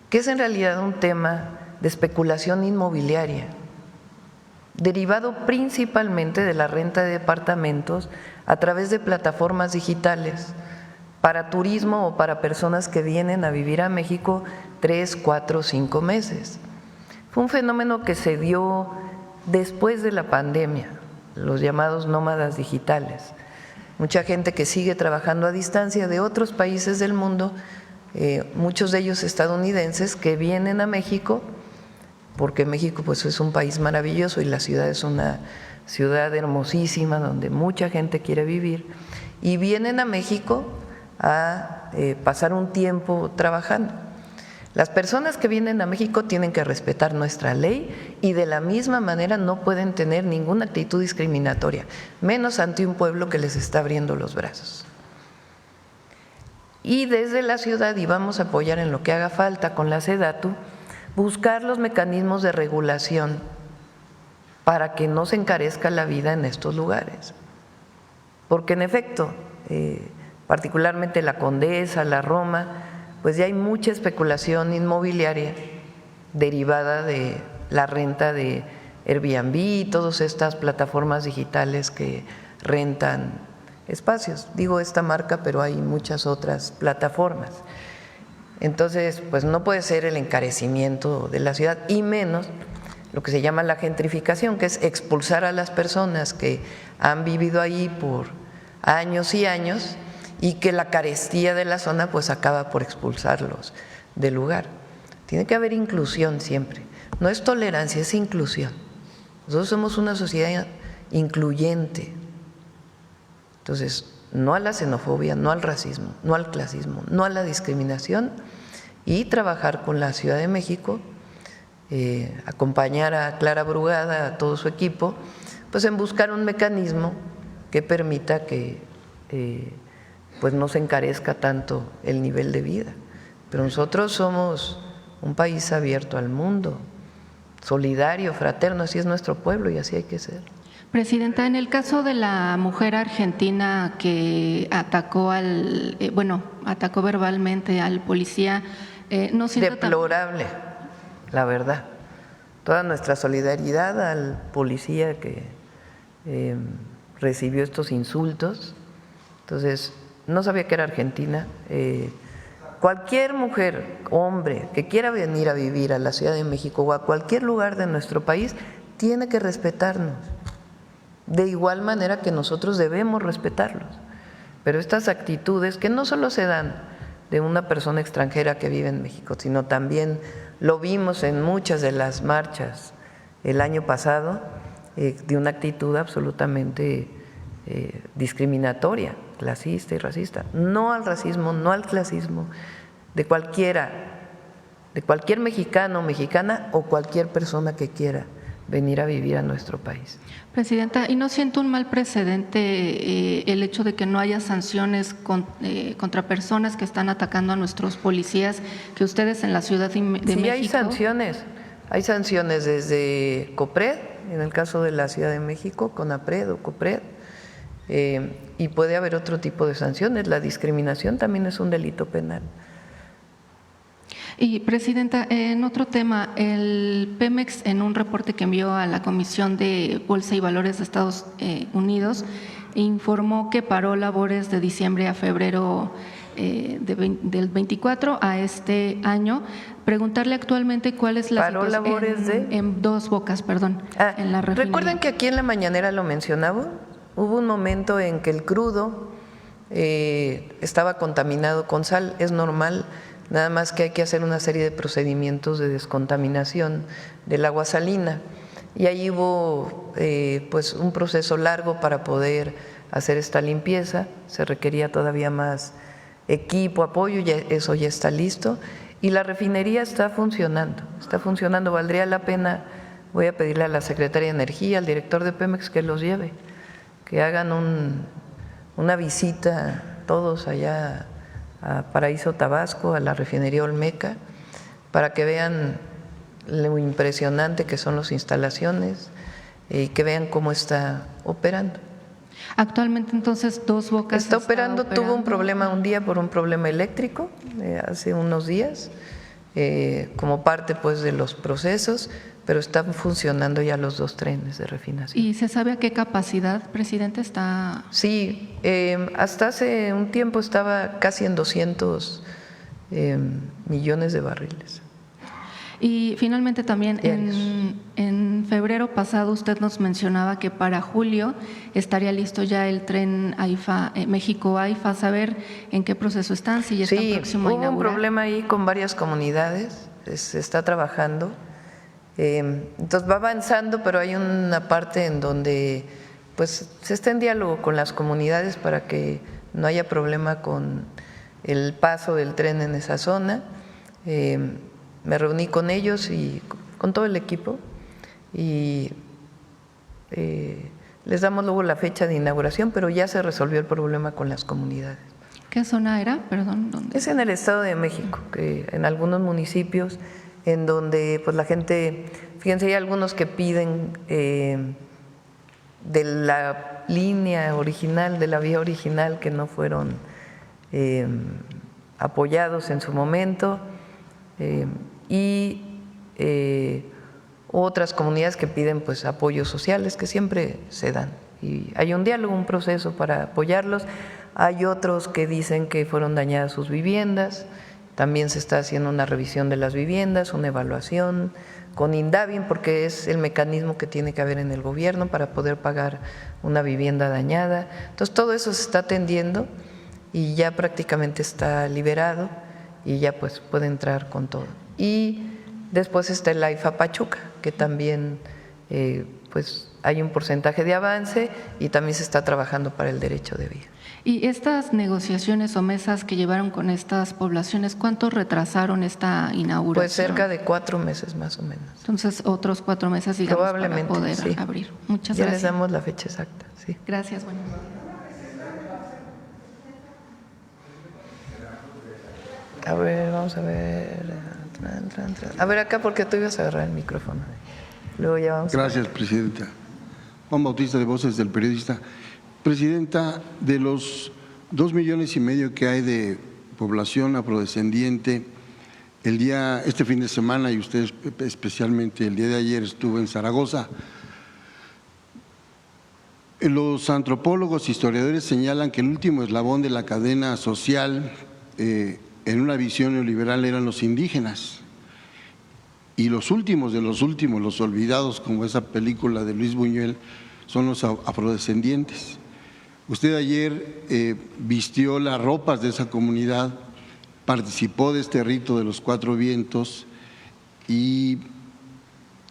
que es en realidad un tema de especulación inmobiliaria, derivado principalmente de la renta de departamentos a través de plataformas digitales para turismo o para personas que vienen a vivir a México 3, 4, 5 meses. Fue un fenómeno que se dio después de la pandemia, los llamados nómadas digitales. Mucha gente que sigue trabajando a distancia de otros países del mundo, muchos de ellos estadounidenses, que vienen a México, porque México pues es un país maravilloso y la ciudad es una ciudad hermosísima donde mucha gente quiere vivir, y vienen a México a pasar un tiempo trabajando. Las personas que vienen a México tienen que respetar nuestra ley y de la misma manera no pueden tener ninguna actitud discriminatoria, menos ante un pueblo que les está abriendo los brazos. Y desde la ciudad, y vamos a apoyar en lo que haga falta con la SEDATU, buscar los mecanismos de regulación para que no se encarezca la vida en estos lugares. Porque en efecto, particularmente la Condesa, la Roma, pues ya hay mucha especulación inmobiliaria derivada de la renta de Airbnb, todas estas plataformas digitales que rentan espacios. Digo esta marca, pero hay muchas otras plataformas. Entonces, pues no puede ser el encarecimiento de la ciudad y menos lo que se llama la gentrificación, que es expulsar a las personas que han vivido ahí por años y años y que la carestía de la zona pues acaba por expulsarlos del lugar. Tiene que haber inclusión siempre. No es tolerancia, es inclusión. Nosotros somos una sociedad incluyente. Entonces, no a la xenofobia, no al racismo, no al clasismo, no a la discriminación y trabajar con la Ciudad de México, acompañar a Clara Brugada, a todo su equipo, pues en buscar un mecanismo que permita que pues no se encarezca tanto el nivel de vida. Pero nosotros somos un país abierto al mundo, solidario, fraterno, así es nuestro pueblo y así hay que ser. Presidenta, en el caso de la mujer argentina que atacó atacó verbalmente al policía, ¿no siente deplorable, la verdad. Toda nuestra solidaridad al policía que recibió estos insultos. Entonces, no sabía que era argentina. Cualquier mujer, hombre, que quiera venir a vivir a la Ciudad de México o a cualquier lugar de nuestro país, tiene que respetarnos. De igual manera que nosotros debemos respetarlos. Pero estas actitudes que no solo se dan de una persona extranjera que vive en México, sino también lo vimos en muchas de las marchas el año pasado, de una actitud absolutamente discriminatoria, clasista y racista. No al racismo, no al clasismo, de cualquier mexicano o mexicana o cualquier persona que quiera venir a vivir a nuestro país. Presidenta, ¿y no siente un mal precedente el hecho de que no haya sanciones contra personas que están atacando a nuestros policías, que ustedes en la Ciudad de México? Sí, hay sanciones desde COPRED, en el caso de la Ciudad de México, CONAPRED o COPRED, y puede haber otro tipo de sanciones. La discriminación también es un delito penal. Y, Presidenta, en otro tema, el Pemex, en un reporte que envió a la Comisión de Bolsa y Valores de Estados Unidos, informó que paró labores de diciembre a febrero del 24 a este año. Preguntarle actualmente cuál es la ¿paró labores en Dos Bocas, perdón, en la refinería? Recuerden que aquí en la mañanera lo mencionaba, hubo un momento en que el crudo estaba contaminado con sal, es normal. Nada más que hay que hacer una serie de procedimientos de descontaminación del agua salina. Y ahí hubo pues un proceso largo para poder hacer esta limpieza. Se requería todavía más equipo, apoyo, eso ya está listo. Y la refinería está funcionando, Valdría la pena, voy a pedirle a la Secretaría de Energía, al director de Pemex que los lleve, que hagan una visita todos allá a Paraíso Tabasco, a la refinería Olmeca, para que vean lo impresionante que son las instalaciones y que vean cómo está operando. Actualmente, entonces, Dos Bocas está operando. Tuvo un problema un día por un problema eléctrico hace unos días, como parte pues de los procesos, pero están funcionando ya los 2 trenes de refinación. ¿Y se sabe a qué capacidad, presidente, está? Sí, hasta hace un tiempo estaba casi en 200 millones de barriles. Y finalmente también en febrero pasado usted nos mencionaba que para julio estaría listo ya el tren AIFA, México-AIFA, saber en qué proceso están, si ya están próximo a inaugurar. Hubo un problema ahí con varias comunidades, se está trabajando. Entonces va avanzando, pero hay una parte en donde pues se está en diálogo con las comunidades para que no haya problema con el paso del tren en esa zona. Me reuní con ellos y con todo el equipo y les damos luego la fecha de inauguración, pero ya se resolvió el problema con las comunidades. ¿Qué zona era? Perdón, ¿dónde? Es en el Estado de México, que en algunos municipios en donde pues la gente, fíjense, hay algunos que piden de la línea original, de la vía original, que no fueron apoyados en su momento, y otras comunidades que piden pues apoyos sociales que siempre se dan y hay un diálogo, un proceso para apoyarlos. Hay otros que dicen que fueron dañadas sus viviendas, también se está haciendo una revisión de las viviendas, una evaluación con INDAVIN, porque es el mecanismo que tiene que haber en el gobierno para poder pagar una vivienda dañada. Entonces todo eso se está atendiendo y ya prácticamente está liberado y ya pues puede entrar con todo. Y después está el AIFA Pachuca, que también pues hay un porcentaje de avance y también se está trabajando para el derecho de vida. Y estas negociaciones o mesas que llevaron con estas poblaciones, ¿cuánto retrasaron esta inauguración? Pues cerca de 4 meses más o menos. Entonces, otros 4 meses, digamos, probablemente, para poder sí. abrir. Muchas ya gracias. les damos la fecha exacta. Sí. Gracias, bueno. A ver, vamos a ver. A ver acá, porque tú ibas a agarrar el micrófono. Luego ya vamos. Gracias, Presidenta. Juan Bautista de Voces del Periodista. Presidenta, de los 2,5 millones que hay de población afrodescendiente, este fin de semana, y usted especialmente el día de ayer estuvo en Zaragoza, los antropólogos, historiadores señalan que el último eslabón de la cadena social en una visión neoliberal eran los indígenas. Y los últimos de los últimos, los olvidados, como esa película de Luis Buñuel, son los afrodescendientes. Usted ayer vistió las ropas de esa comunidad, participó de este rito de los 4 vientos y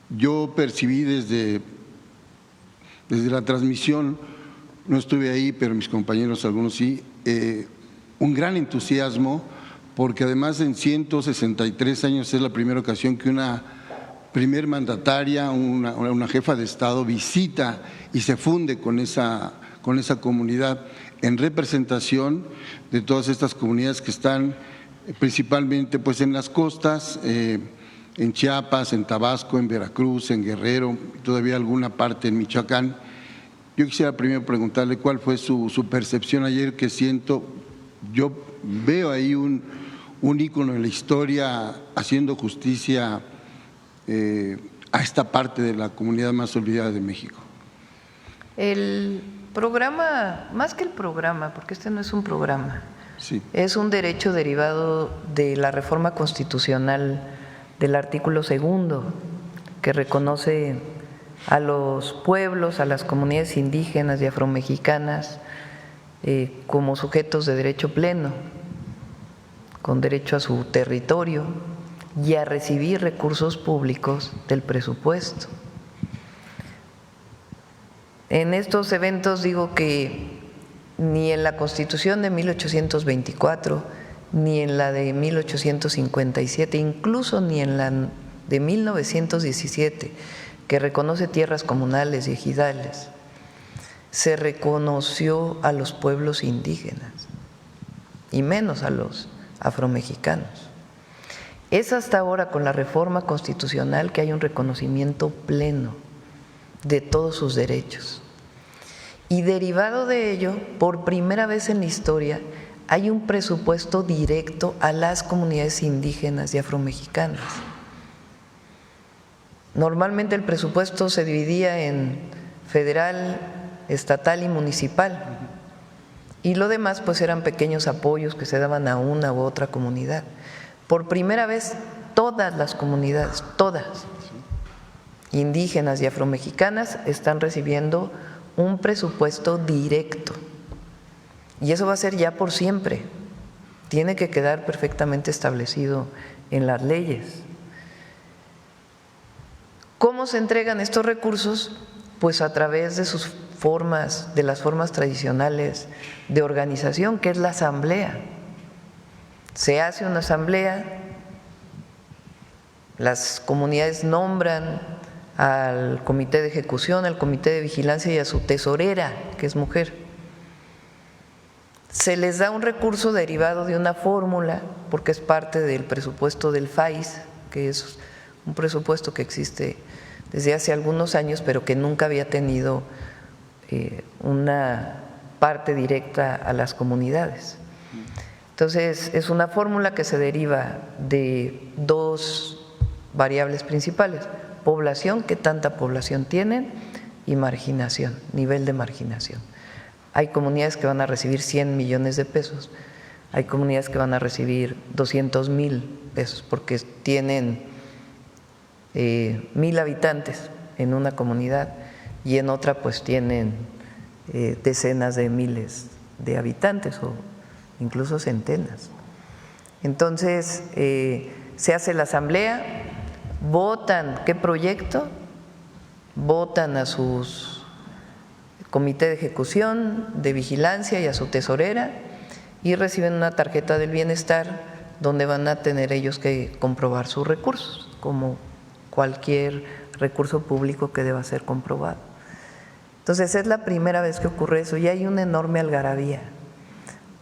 yo percibí desde la transmisión, no estuve ahí, pero mis compañeros algunos sí, un gran entusiasmo, porque además en 163 años es la primera ocasión que una primer mandataria, una jefa de Estado visita y se funde con esa comunidad en representación de todas estas comunidades que están principalmente pues en las costas, en Chiapas, en Tabasco, en Veracruz, en Guerrero, todavía alguna parte en Michoacán. Yo quisiera primero preguntarle cuál fue su percepción ayer, que yo veo ahí un ícono en la historia haciendo justicia a esta parte de la comunidad más olvidada de México. El programa, más que el programa, porque este no es un programa, sí, es un derecho derivado de la reforma constitucional del artículo 2, que reconoce a los pueblos, a las comunidades indígenas y afromexicanas como sujetos de derecho pleno, con derecho a su territorio y a recibir recursos públicos del presupuesto. En estos eventos digo que ni en la Constitución de 1824, ni en la de 1857, incluso ni en la de 1917, que reconoce tierras comunales y ejidales, se reconoció a los pueblos indígenas, y menos a los afromexicanos. Es hasta ahora con la reforma constitucional que hay un reconocimiento pleno de todos sus derechos. Y derivado de ello, por primera vez en la historia, hay un presupuesto directo a las comunidades indígenas y afromexicanas. Normalmente el presupuesto se dividía en federal, estatal y municipal, y lo demás pues eran pequeños apoyos que se daban a una u otra comunidad. Por primera vez todas las comunidades, todas, indígenas y afromexicanas, están recibiendo un presupuesto directo, y eso va a ser ya por siempre, tiene que quedar perfectamente establecido en las leyes. ¿Cómo se entregan estos recursos? Pues a través de sus formas, de las formas tradicionales de organización, que es la asamblea. Se hace una asamblea, las comunidades nombran al comité de ejecución, al comité de vigilancia y a su tesorera, que es mujer. Se les da un recurso derivado de una fórmula, porque es parte del presupuesto del FAIS, que es un presupuesto que existe desde hace algunos años, pero que nunca había tenido una parte directa a las comunidades. Entonces, es una fórmula que se deriva de 2 variables principales. población, qué tanta población tienen, y marginación, nivel de marginación. Hay comunidades que van a recibir 100 millones de pesos, hay comunidades que van a recibir 200,000 pesos porque tienen 1,000 habitantes en una comunidad y en otra pues tienen decenas de miles de habitantes o incluso centenas. Entonces se hace la asamblea, votan qué proyecto, votan a sus comité de ejecución, de vigilancia y a su tesorera y reciben una tarjeta del bienestar donde van a tener ellos que comprobar sus recursos, como cualquier recurso público que deba ser comprobado. Entonces es la primera vez que ocurre eso y hay una enorme algarabía,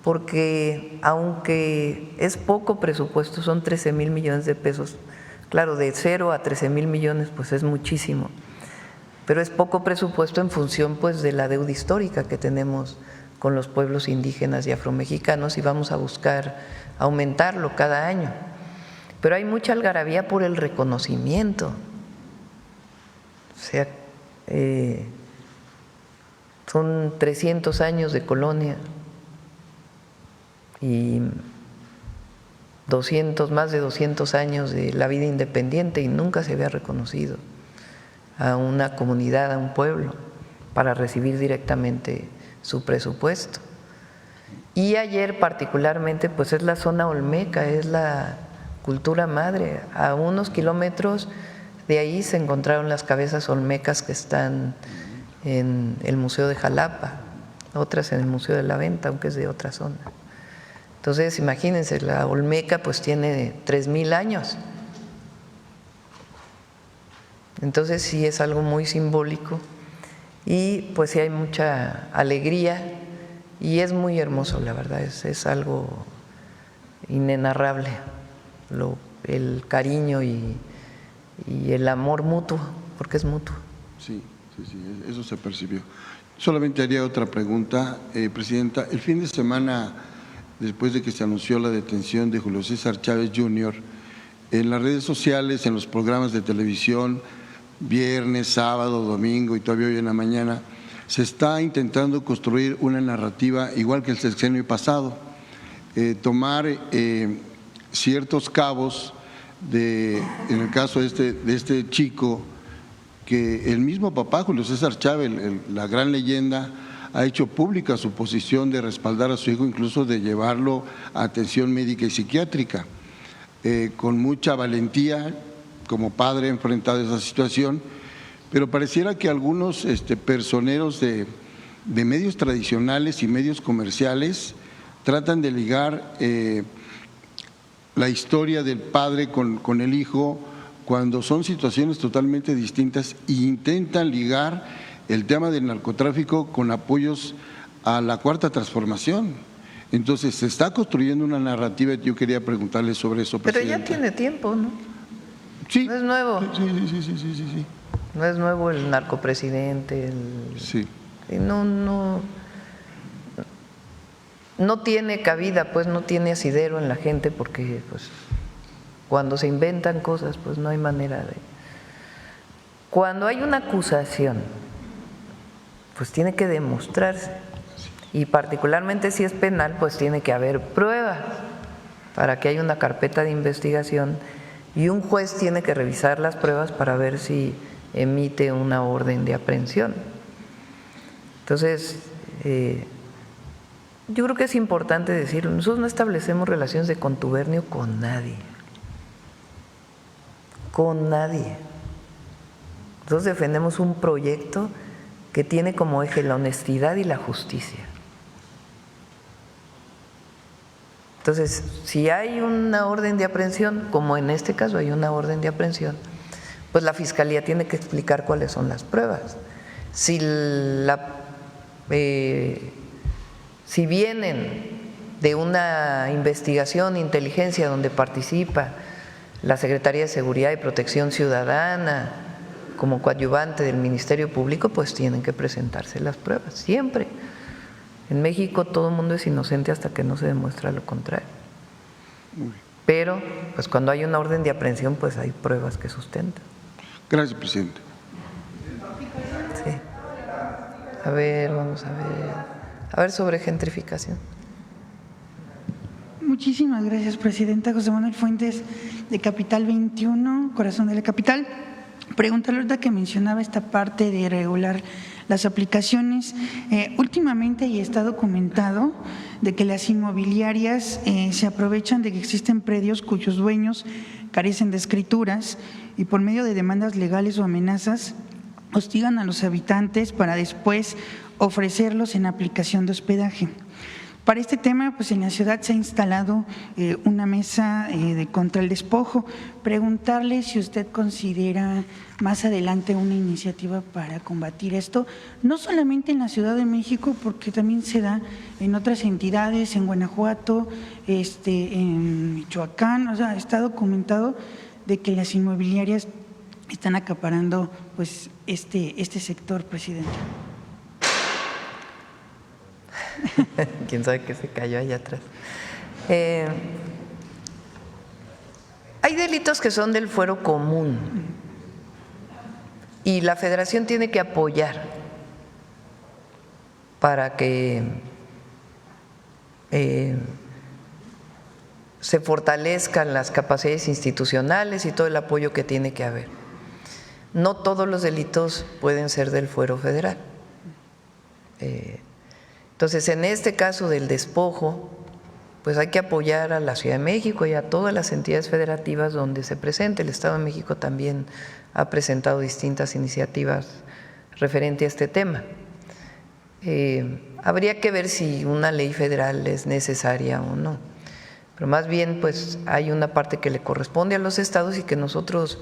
porque aunque es poco presupuesto, son 13,000 millones de pesos, claro, de 0 a 13,000 millones pues es muchísimo, pero es poco presupuesto en función pues de la deuda histórica que tenemos con los pueblos indígenas y afromexicanos y vamos a buscar aumentarlo cada año. Pero hay mucha algarabía por el reconocimiento, o sea, son 300 años de colonia y más de 200 años de la vida independiente y nunca se había reconocido a una comunidad, a un pueblo, para recibir directamente su presupuesto. Y ayer particularmente pues es la zona olmeca, es la cultura madre. A unos kilómetros de ahí se encontraron las cabezas olmecas que están en el Museo de Jalapa, otras en el Museo de la Venta, aunque es de otra zona. Entonces imagínense, la olmeca pues tiene 3,000 años. Entonces sí es algo muy simbólico y pues sí hay mucha alegría y es muy hermoso, la verdad, es algo inenarrable, el cariño y el amor mutuo, porque es mutuo. Sí, eso se percibió. Solamente haría otra pregunta, Presidenta. El fin de semana, después de que se anunció la detención de Julio César Chávez Jr., en las redes sociales, en los programas de televisión, viernes, sábado, domingo y todavía hoy en la mañana, se está intentando construir una narrativa igual que el sexenio pasado, tomar ciertos cabos en el caso de este chico, que el mismo papá, Julio César Chávez, la gran leyenda, ha hecho pública su posición de respaldar a su hijo, incluso de llevarlo a atención médica y psiquiátrica, con mucha valentía. Como padre enfrentado a esa situación, pero pareciera que algunos personeros de medios tradicionales y medios comerciales tratan de ligar la historia del padre con el hijo cuando son situaciones totalmente distintas e intentan ligar el tema del narcotráfico con apoyos a la Cuarta Transformación. Entonces se está construyendo una narrativa y yo quería preguntarle sobre eso, Presidenta. Pero ya tiene tiempo, ¿no? Sí. No es nuevo. Sí. No es nuevo el narcopresidente. Sí. No tiene cabida, pues no tiene asidero en la gente porque pues cuando se inventan cosas pues no hay manera de… Cuando hay una acusación pues tiene que demostrarse y particularmente si es penal pues tiene que haber pruebas para que haya una carpeta de investigación. Y un juez tiene que revisar las pruebas para ver si emite una orden de aprehensión. Entonces, yo creo que es importante decirlo, nosotros no establecemos relaciones de contubernio con nadie. Con nadie. Nosotros defendemos un proyecto que tiene como eje la honestidad y la justicia. Entonces, si hay una orden de aprehensión, como en este caso hay una orden de aprehensión, pues la Fiscalía tiene que explicar cuáles son las pruebas. Si vienen de una investigación, inteligencia donde participa la Secretaría de Seguridad y Protección Ciudadana como coadyuvante del Ministerio Público, pues tienen que presentarse las pruebas, siempre. En México todo el mundo es inocente hasta que no se demuestra lo contrario. Pero pues cuando hay una orden de aprehensión pues hay pruebas que sustentan. Gracias, presidente. Sí. A ver, vamos a ver. A ver sobre gentrificación. Muchísimas gracias, presidenta. José Manuel Fuentes, de Capital 21, Corazón de la Capital. Preguntarle ahorita que mencionaba esta parte de regular las aplicaciones. Últimamente, y está documentado, de que las inmobiliarias se aprovechan de que existen predios cuyos dueños carecen de escrituras y por medio de demandas legales o amenazas hostigan a los habitantes para después ofrecerlos en aplicación de hospedaje. Para este tema, pues en la ciudad se ha instalado una mesa contra el despojo. Preguntarle si usted considera más adelante una iniciativa para combatir esto, no solamente en la Ciudad de México, porque también se da en otras entidades, en Guanajuato, en Michoacán. O sea, está documentado de que las inmobiliarias están acaparando pues este sector, presidente. Quién sabe qué se cayó allá atrás. Hay delitos que son del fuero común y la Federación tiene que apoyar para que se fortalezcan las capacidades institucionales y todo el apoyo que tiene que haber. No todos los delitos pueden ser del fuero federal. Entonces, en este caso del despojo, pues hay que apoyar a la Ciudad de México y a todas las entidades federativas donde se presente. El Estado de México también ha presentado distintas iniciativas referente a este tema. Habría que ver si una ley federal es necesaria o no, pero más bien pues hay una parte que le corresponde a los estados y que nosotros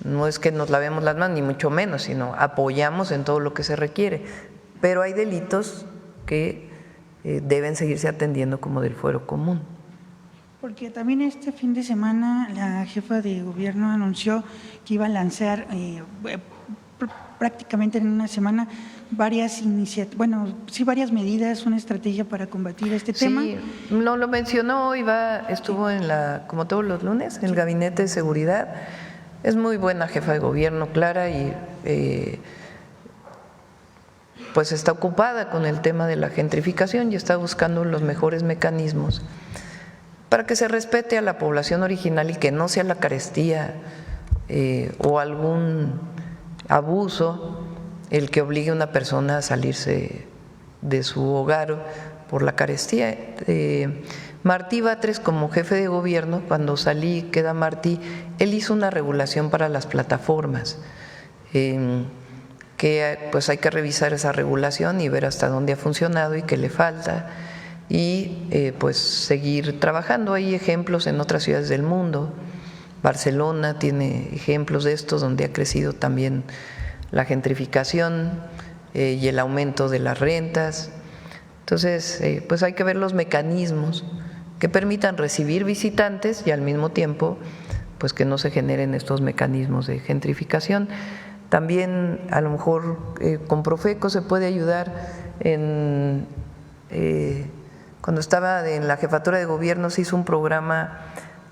no es que nos lavemos las manos, ni mucho menos, sino apoyamos en todo lo que se requiere, pero hay delitos que deben seguirse atendiendo como del fuero común. Porque también este fin de semana la jefa de gobierno anunció que iba a lanzar prácticamente en una semana varias varias medidas, una estrategia para combatir este tema. Sí, no lo mencionó, estuvo como todos los lunes, en el Gabinete de Seguridad. Es muy buena jefa de gobierno, Clara, y pues está ocupada con el tema de la gentrificación y está buscando los mejores mecanismos para que se respete a la población original y que no sea la carestía o algún abuso el que obligue a una persona a salirse de su hogar por la carestía. Martí Batres, como jefe de gobierno, cuando queda Martí, él hizo una regulación para las plataformas, que pues hay que revisar esa regulación y ver hasta dónde ha funcionado y qué le falta y pues seguir trabajando. Hay ejemplos en otras ciudades del mundo. Barcelona tiene ejemplos de estos donde ha crecido también la gentrificación y el aumento de las rentas. Entonces, pues hay que ver los mecanismos que permitan recibir visitantes y al mismo tiempo pues que no se generen estos mecanismos de gentrificación. También a lo mejor con Profeco se puede ayudar cuando estaba en la jefatura de gobierno se hizo un programa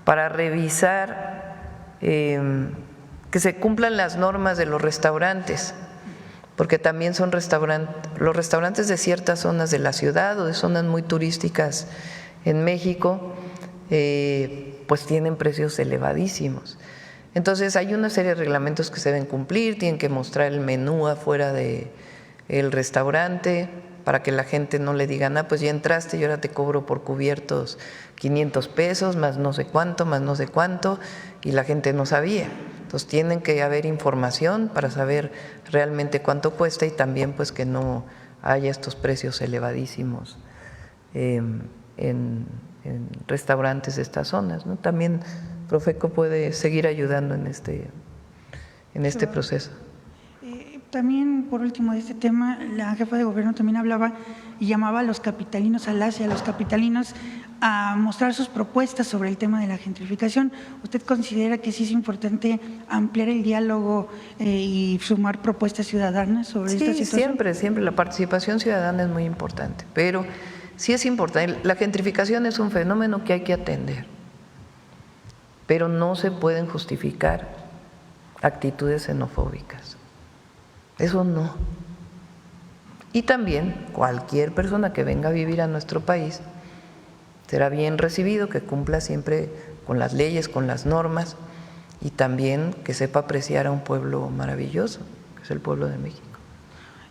para revisar que se cumplan las normas de los restaurantes, porque también son los restaurantes de ciertas zonas de la ciudad o de zonas muy turísticas en México, pues tienen precios elevadísimos. Entonces hay una serie de reglamentos que se deben cumplir, tienen que mostrar el menú afuera del restaurante para que la gente no le diga, pues ya entraste y ahora te cobro por cubiertos 500 pesos, más no sé cuánto, y la gente no sabía. Entonces tienen que haber información para saber realmente cuánto cuesta y también pues que no haya estos precios elevadísimos en restaurantes de estas zonas, ¿no? También Profeco puede seguir ayudando en este proceso. También, por último, de este tema, la jefa de gobierno también hablaba y llamaba a los capitalinos, a los capitalinos a mostrar sus propuestas sobre el tema de la gentrificación. ¿Usted considera que sí es importante ampliar el diálogo y sumar propuestas ciudadanas sobre esta situación? Siempre la participación ciudadana es muy importante, pero sí es importante. La gentrificación es un fenómeno que hay que atender, pero no se pueden justificar actitudes xenofóbicas. Eso no. Y también cualquier persona que venga a vivir a nuestro país será bien recibido, que cumpla siempre con las leyes, con las normas, y también que sepa apreciar a un pueblo maravilloso, que es el pueblo de México.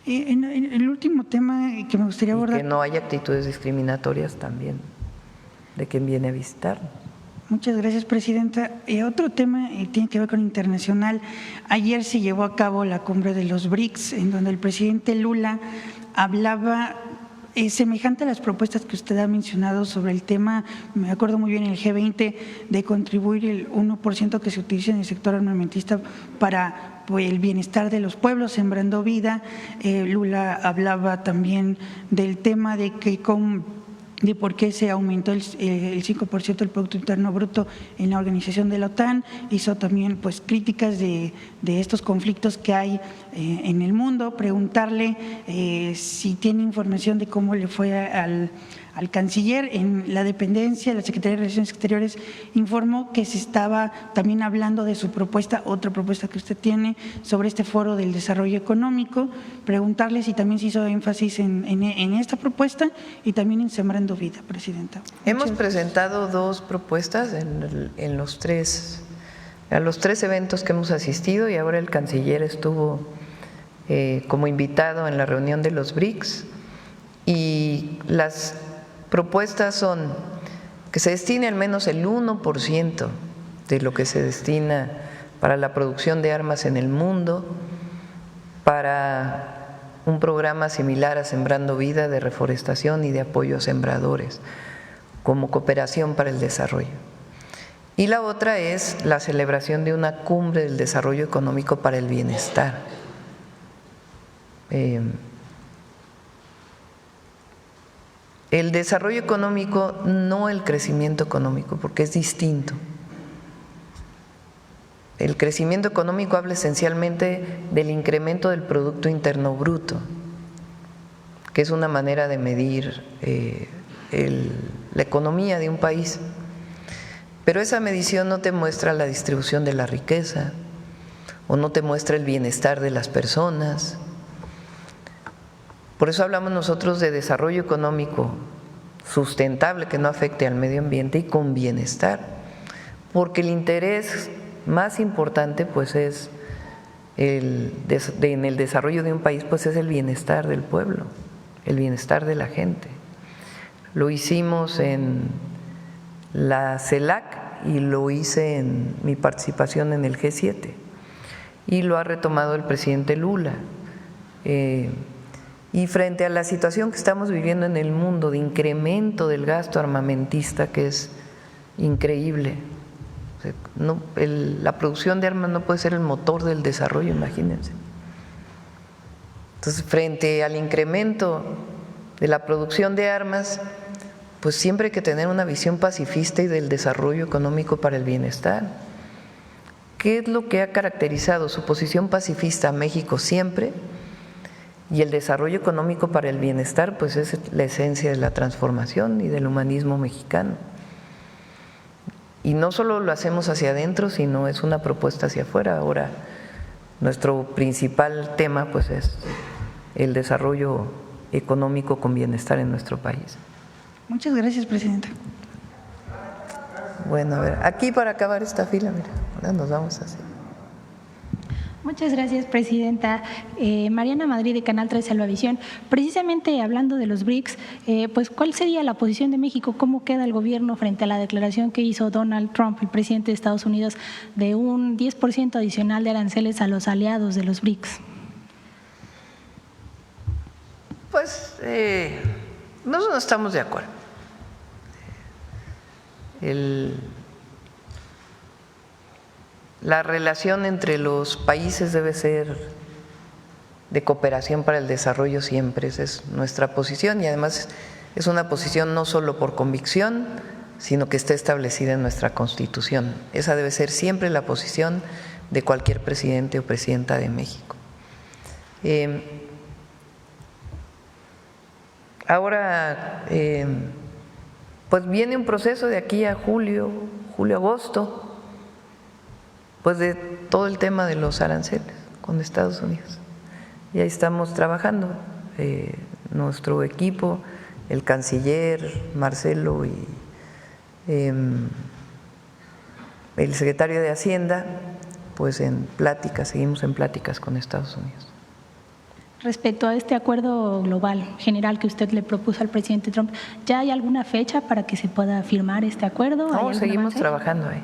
En el último tema que me gustaría abordar… Y que no haya actitudes discriminatorias también de quien viene a visitar. Muchas gracias, Presidenta. Otro tema tiene que ver con internacional. Ayer se llevó a cabo la cumbre de los BRICS, en donde el presidente Lula hablaba semejante a las propuestas que usted ha mencionado sobre el tema, me acuerdo muy bien, el G20, de contribuir el 1% que se utiliza en el sector armamentista para el bienestar de los pueblos, sembrando vida. Lula hablaba también del tema de que de por qué se aumentó el 5% del Producto Interno Bruto en la organización de la OTAN. Hizo también pues críticas de estos conflictos que hay en el mundo. Preguntarle si tiene información de cómo le fue al canciller en la dependencia. La Secretaría de Relaciones Exteriores informó que se estaba también hablando de su propuesta, otra propuesta que usted tiene sobre este foro del desarrollo económico. Preguntarle si también se hizo énfasis en esta propuesta y también en Sembrando Vida, Presidenta. Hemos presentado dos propuestas a los tres eventos que hemos asistido, y ahora el canciller estuvo como invitado en la reunión de los BRICS, y las propuestas son que se destine al menos el 1% de lo que se destina para la producción de armas en el mundo, para un programa similar a Sembrando Vida de reforestación y de apoyo a sembradores, como cooperación para el desarrollo. Y la otra es la celebración de una cumbre del desarrollo económico para el bienestar. El desarrollo económico, no el crecimiento económico, porque es distinto. El crecimiento económico habla esencialmente del incremento del Producto Interno Bruto, que es una manera de medir la economía de un país. Pero esa medición no te muestra la distribución de la riqueza, o no te muestra el bienestar de las personas. Por eso hablamos nosotros de desarrollo económico sustentable, que no afecte al medio ambiente, y con bienestar, porque el interés más importante pues es en el desarrollo de un país pues es el bienestar del pueblo, el bienestar de la gente. Lo hicimos en la CELAC y lo hice en mi participación en el G7, y lo ha retomado el presidente Lula. Y frente a la situación que estamos viviendo en el mundo de incremento del gasto armamentista, que es increíble, o sea, la producción de armas no puede ser el motor del desarrollo, imagínense. Entonces, frente al incremento de la producción de armas, pues siempre hay que tener una visión pacifista y del desarrollo económico para el bienestar. ¿Qué es lo que ha caracterizado su posición pacifista a México siempre? Y el desarrollo económico para el bienestar, pues es la esencia de la transformación y del humanismo mexicano. Y no solo lo hacemos hacia adentro, sino es una propuesta hacia afuera. Ahora, nuestro principal tema pues es el desarrollo económico con bienestar en nuestro país. Muchas gracias, Presidenta. Bueno, a ver, aquí para acabar esta fila, mira, ahora nos vamos así. Muchas gracias, Presidenta. Mariana Madrid, de Canal 3 Salvavisión. Precisamente hablando de los BRICS, pues ¿cuál sería la posición de México? ¿Cómo queda el gobierno frente a la declaración que hizo Donald Trump, el presidente de Estados Unidos, de un 10% adicional de aranceles a los aliados de los BRICS? Pues nosotros no estamos de acuerdo. La relación entre los países debe ser de cooperación para el desarrollo siempre, esa es nuestra posición, y además es una posición no solo por convicción, sino que está establecida en nuestra Constitución. Esa debe ser siempre la posición de cualquier presidente o presidenta de México. Ahora, pues viene un proceso de aquí a julio, agosto, pues de todo el tema de los aranceles con Estados Unidos. Y ahí estamos trabajando, nuestro equipo, el canciller Marcelo y el secretario de Hacienda, pues en pláticas, seguimos en pláticas con Estados Unidos. Respecto a este acuerdo global general que usted le propuso al presidente Trump, ¿ya hay alguna fecha para que se pueda firmar este acuerdo? No, seguimos trabajando ahí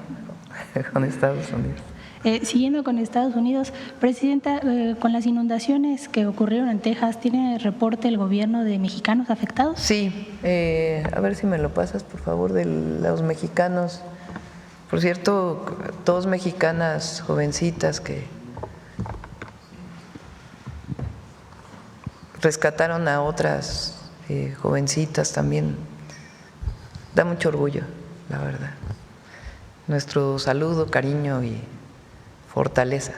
con Estados Unidos. Siguiendo con Estados Unidos, Presidenta, con las inundaciones que ocurrieron en Texas, ¿tiene reporte el gobierno de mexicanos afectados? Sí, a ver si me lo pasas, por favor, de los mexicanos. Por cierto, 2 mexicanas jovencitas que rescataron a otras jovencitas también. Da mucho orgullo, la verdad. Nuestro saludo, cariño y fortaleza.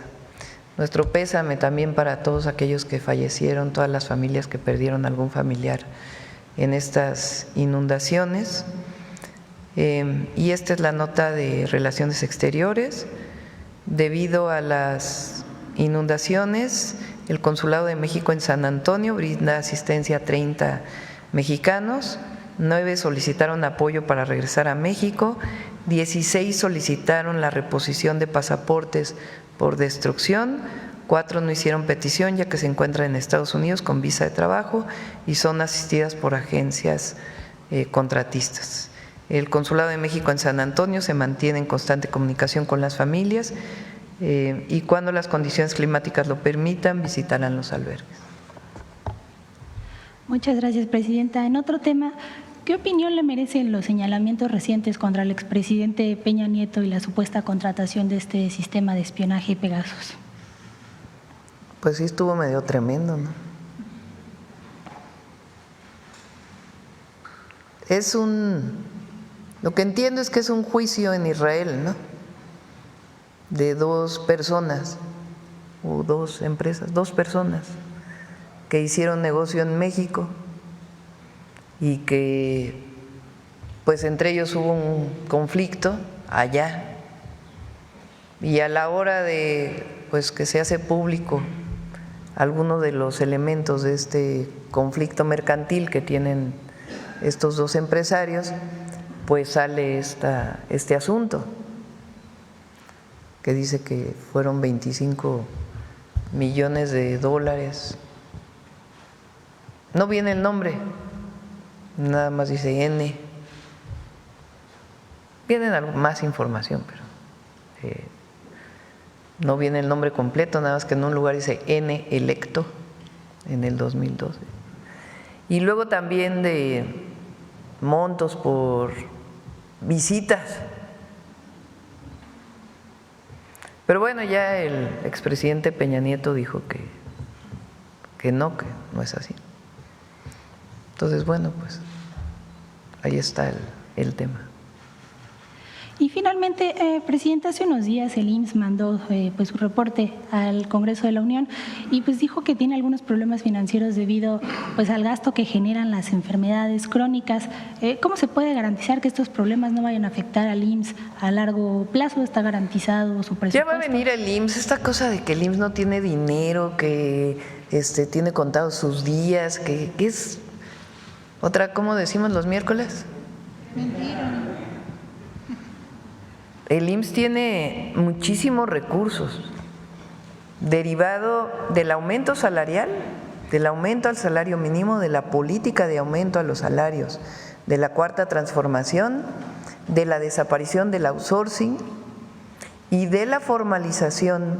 Nuestro pésame también para todos aquellos que fallecieron, todas las familias que perdieron algún familiar en estas inundaciones. Y esta es la nota de Relaciones Exteriores. Debido a las inundaciones, el Consulado de México en San Antonio brinda asistencia a 30 mexicanos, 9 solicitaron apoyo para regresar a México, 16 solicitaron la reposición de pasaportes por destrucción, 4 no hicieron petición ya que se encuentran en Estados Unidos con visa de trabajo y son asistidas por agencias contratistas. El Consulado de México en San Antonio se mantiene en constante comunicación con las familias y cuando las condiciones climáticas lo permitan, visitarán los albergues. Muchas gracias, Presidenta. En otro tema, ¿qué opinión le merecen los señalamientos recientes contra el expresidente Peña Nieto y la supuesta contratación de este sistema de espionaje Pegasus? Pues sí estuvo medio tremendo, ¿no? Lo que entiendo es que es un juicio en Israel, ¿no? De 2 personas o 2 empresas, 2 personas que hicieron negocio en México y que pues entre ellos hubo un conflicto allá y a la hora de pues que se hace público algunos de los elementos de este conflicto mercantil que tienen estos 2 empresarios, pues sale este asunto que dice que fueron 25 millones de dólares. No viene el nombre, nada más dice N. Viene más información, pero no viene el nombre completo, nada más que en un lugar dice N electo en el 2012. Y luego también de montos por visitas. Pero bueno, ya el expresidente Peña Nieto dijo que no es así. Entonces, bueno, pues ahí está el tema. Y finalmente, Presidenta, hace unos días el IMSS mandó pues su reporte al Congreso de la Unión y pues dijo que tiene algunos problemas financieros debido pues al gasto que generan las enfermedades crónicas. ¿Cómo se puede garantizar que estos problemas no vayan a afectar al IMSS a largo plazo? ¿Está garantizado su presupuesto? Ya va a venir el IMSS, esta cosa de que el IMSS no tiene dinero, que tiene contados sus días, que es otra, ¿cómo decimos los miércoles? Mentira. El IMSS tiene muchísimos recursos derivado del aumento salarial, del aumento al salario mínimo, de la política de aumento a los salarios, de la Cuarta Transformación, de la desaparición del outsourcing y de la formalización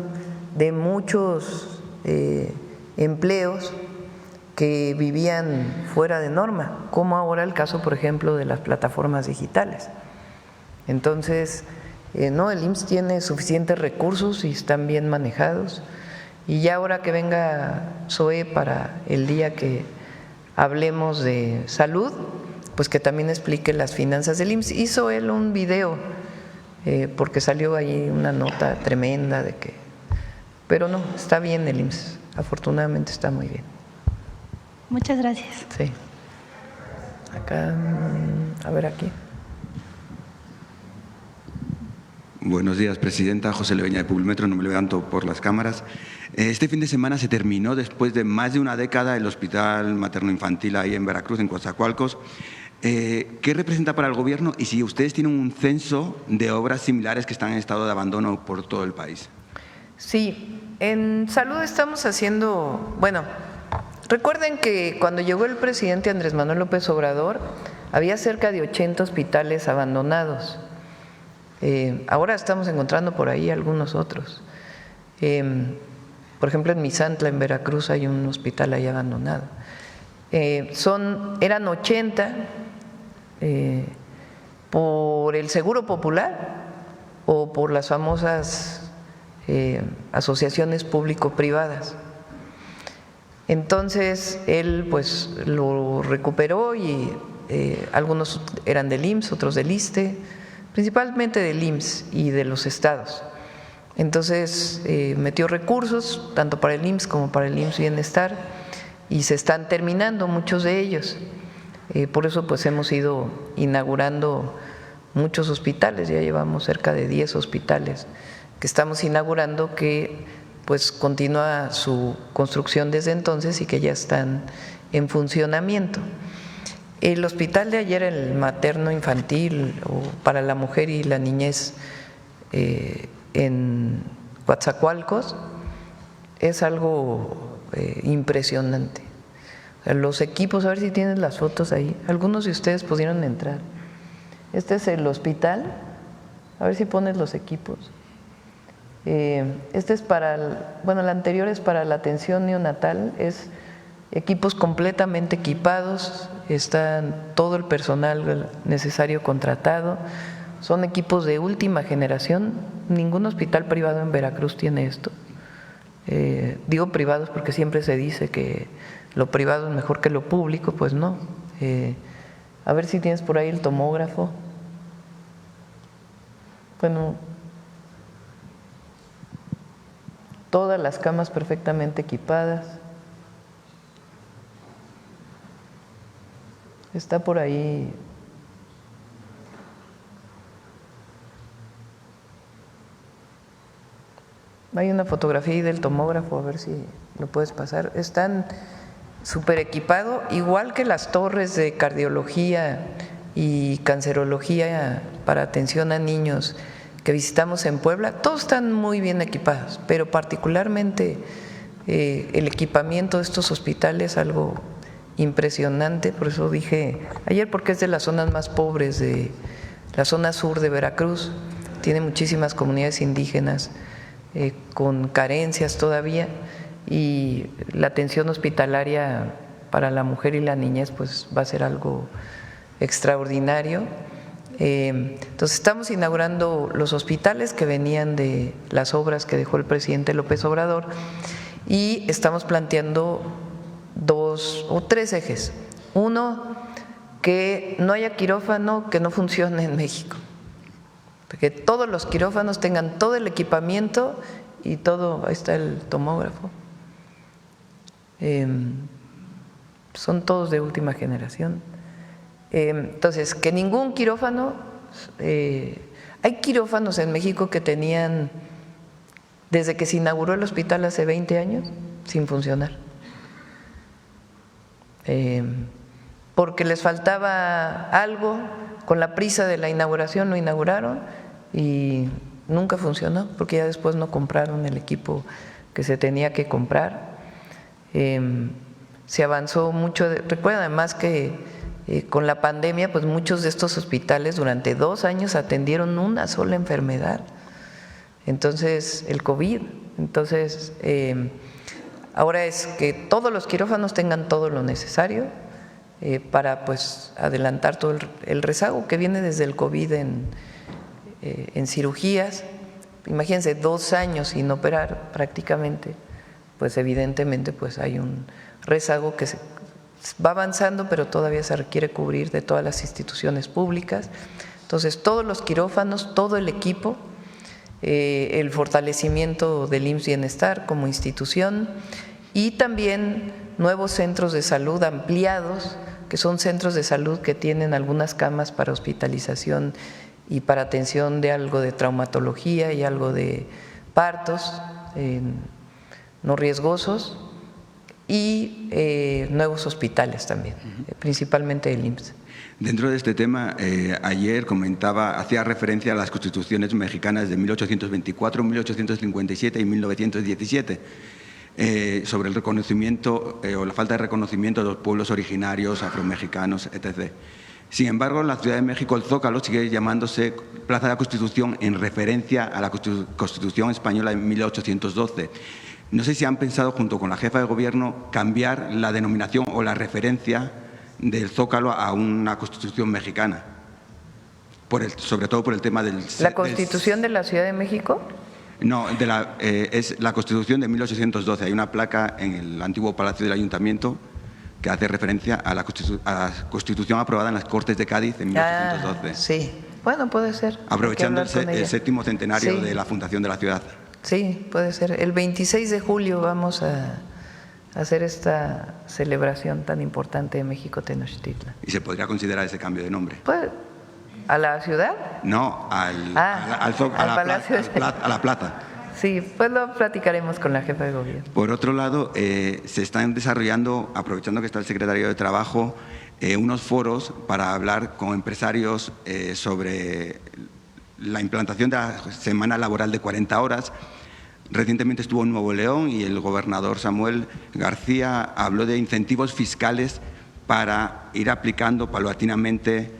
de muchos empleos que vivían fuera de norma, como ahora el caso, por ejemplo, de las plataformas digitales. Entonces, no, el IMSS tiene suficientes recursos y están bien manejados. Y ya ahora que venga Zoe para el día que hablemos de salud, pues que también explique las finanzas del IMSS. Hizo él un video, porque salió ahí una nota tremenda de que… Pero no, está bien el IMSS, afortunadamente está muy bien. Muchas gracias. Sí. Acá, a ver aquí. Buenos días, Presidenta. José Leveña de Publimetro, no me levanto por las cámaras. Este fin de semana se terminó, después de más de una década, el Hospital Materno-Infantil ahí en Veracruz, en Coatzacoalcos. ¿Qué representa para el Gobierno y si ustedes tienen un censo de obras similares que están en estado de abandono por todo el país? Sí, en salud estamos haciendo, bueno, recuerden que cuando llegó el presidente Andrés Manuel López Obrador, había cerca de 80 hospitales abandonados. Ahora estamos encontrando por ahí algunos otros. Por ejemplo, en Misantla, en Veracruz, hay un hospital ahí abandonado. Eran 80 por el Seguro Popular o por las famosas asociaciones público-privadas. Entonces, él pues lo recuperó y algunos eran del IMSS, otros del ISSSTE, principalmente del IMSS y de los estados. Entonces, metió recursos tanto para el IMSS como para el IMSS Bienestar y se están terminando muchos de ellos. Por eso pues hemos ido inaugurando muchos hospitales, ya llevamos cerca de 10 hospitales que estamos inaugurando, que pues continúa su construcción desde entonces y que ya están en funcionamiento. El hospital de ayer, el materno infantil o para la mujer y la niñez en Coatzacoalcos, es algo impresionante. Los equipos, a ver si tienes las fotos ahí, algunos de ustedes pudieron entrar. Este es el hospital, a ver si pones los equipos. Este es para, bueno, el anterior es para la atención neonatal, es equipos completamente equipados, están todo el personal necesario contratado, son equipos de última generación, ningún hospital privado en Veracruz tiene esto. Digo privados porque siempre se dice que lo privado es mejor que lo público, pues no. A ver si tienes por ahí el tomógrafo. Bueno, todas las camas perfectamente equipadas. Está por ahí. Hay una fotografía ahí del tomógrafo, a ver si lo puedes pasar. Están súper equipados, igual que las torres de cardiología y cancerología para atención a niños que visitamos en Puebla. Todos están muy bien equipados, pero particularmente el equipamiento de estos hospitales es algo impresionante. Por eso dije ayer, porque es de las zonas más pobres de la zona sur de Veracruz, tiene muchísimas comunidades indígenas con carencias todavía, y la atención hospitalaria para la mujer y la niñez pues va a ser algo extraordinario. Entonces estamos inaugurando los hospitales que venían de las obras que dejó el presidente López Obrador y estamos planteando 2 o 3 ejes. Uno, que no haya quirófano que no funcione en México, que todos los quirófanos tengan todo el equipamiento y todo, ahí está el tomógrafo, son todos de última generación. Entonces, que ningún quirófano, hay quirófanos en México que tenían, desde que se inauguró el hospital hace 20 años, sin funcionar, porque les faltaba algo, con la prisa de la inauguración lo inauguraron y nunca funcionó, porque ya después no compraron el equipo que se tenía que comprar. Se avanzó mucho, recuerden además que con la pandemia pues muchos de estos hospitales durante 2 años atendieron una sola enfermedad, entonces el COVID. Entonces ahora es que todos los quirófanos tengan todo lo necesario para pues adelantar todo el rezago que viene desde el COVID en cirugías. Imagínense 2 años sin operar prácticamente, pues evidentemente pues hay un rezago que se va avanzando, pero todavía se requiere cubrir de todas las instituciones públicas. Entonces todos los quirófanos, todo el equipo, el fortalecimiento del IMSS Bienestar como institución y también nuevos centros de salud ampliados, que son centros de salud que tienen algunas camas para hospitalización y para atención de algo de traumatología y algo de partos no riesgosos, y nuevos hospitales también, principalmente el IMSS. Dentro de este tema, ayer hacía referencia a las constituciones mexicanas de 1824, 1857 y 1917, sobre el reconocimiento o la falta de reconocimiento de los pueblos originarios, afromexicanos, etc. Sin embargo, en la Ciudad de México el Zócalo sigue llamándose Plaza de la Constitución en referencia a la Constitución española de 1812. No sé si han pensado, junto con la jefa de gobierno, cambiar la denominación o la referencia del Zócalo a una Constitución mexicana, sobre todo por el tema del… ¿La Constitución de la Ciudad de México? No, es la Constitución de 1812. Hay una placa en el antiguo Palacio del Ayuntamiento que hace referencia a la Constitución aprobada en las Cortes de Cádiz en 1812. Sí, bueno, puede ser. Aprovechando el 7º centenario de la fundación de la ciudad. Sí, puede ser. El 26 de julio vamos a hacer esta celebración tan importante de México Tenochtitlan. ¿Y se podría considerar ese cambio de nombre? Pues, ¿a la ciudad? No, a la Plaza. Sí, pues lo platicaremos con la jefa de gobierno. Por otro lado, se están desarrollando, aprovechando que está el secretario de Trabajo, unos foros para hablar con empresarios sobre la implantación de la semana laboral de 40 horas. Recientemente estuvo en Nuevo León y el gobernador Samuel García habló de incentivos fiscales para ir aplicando paulatinamente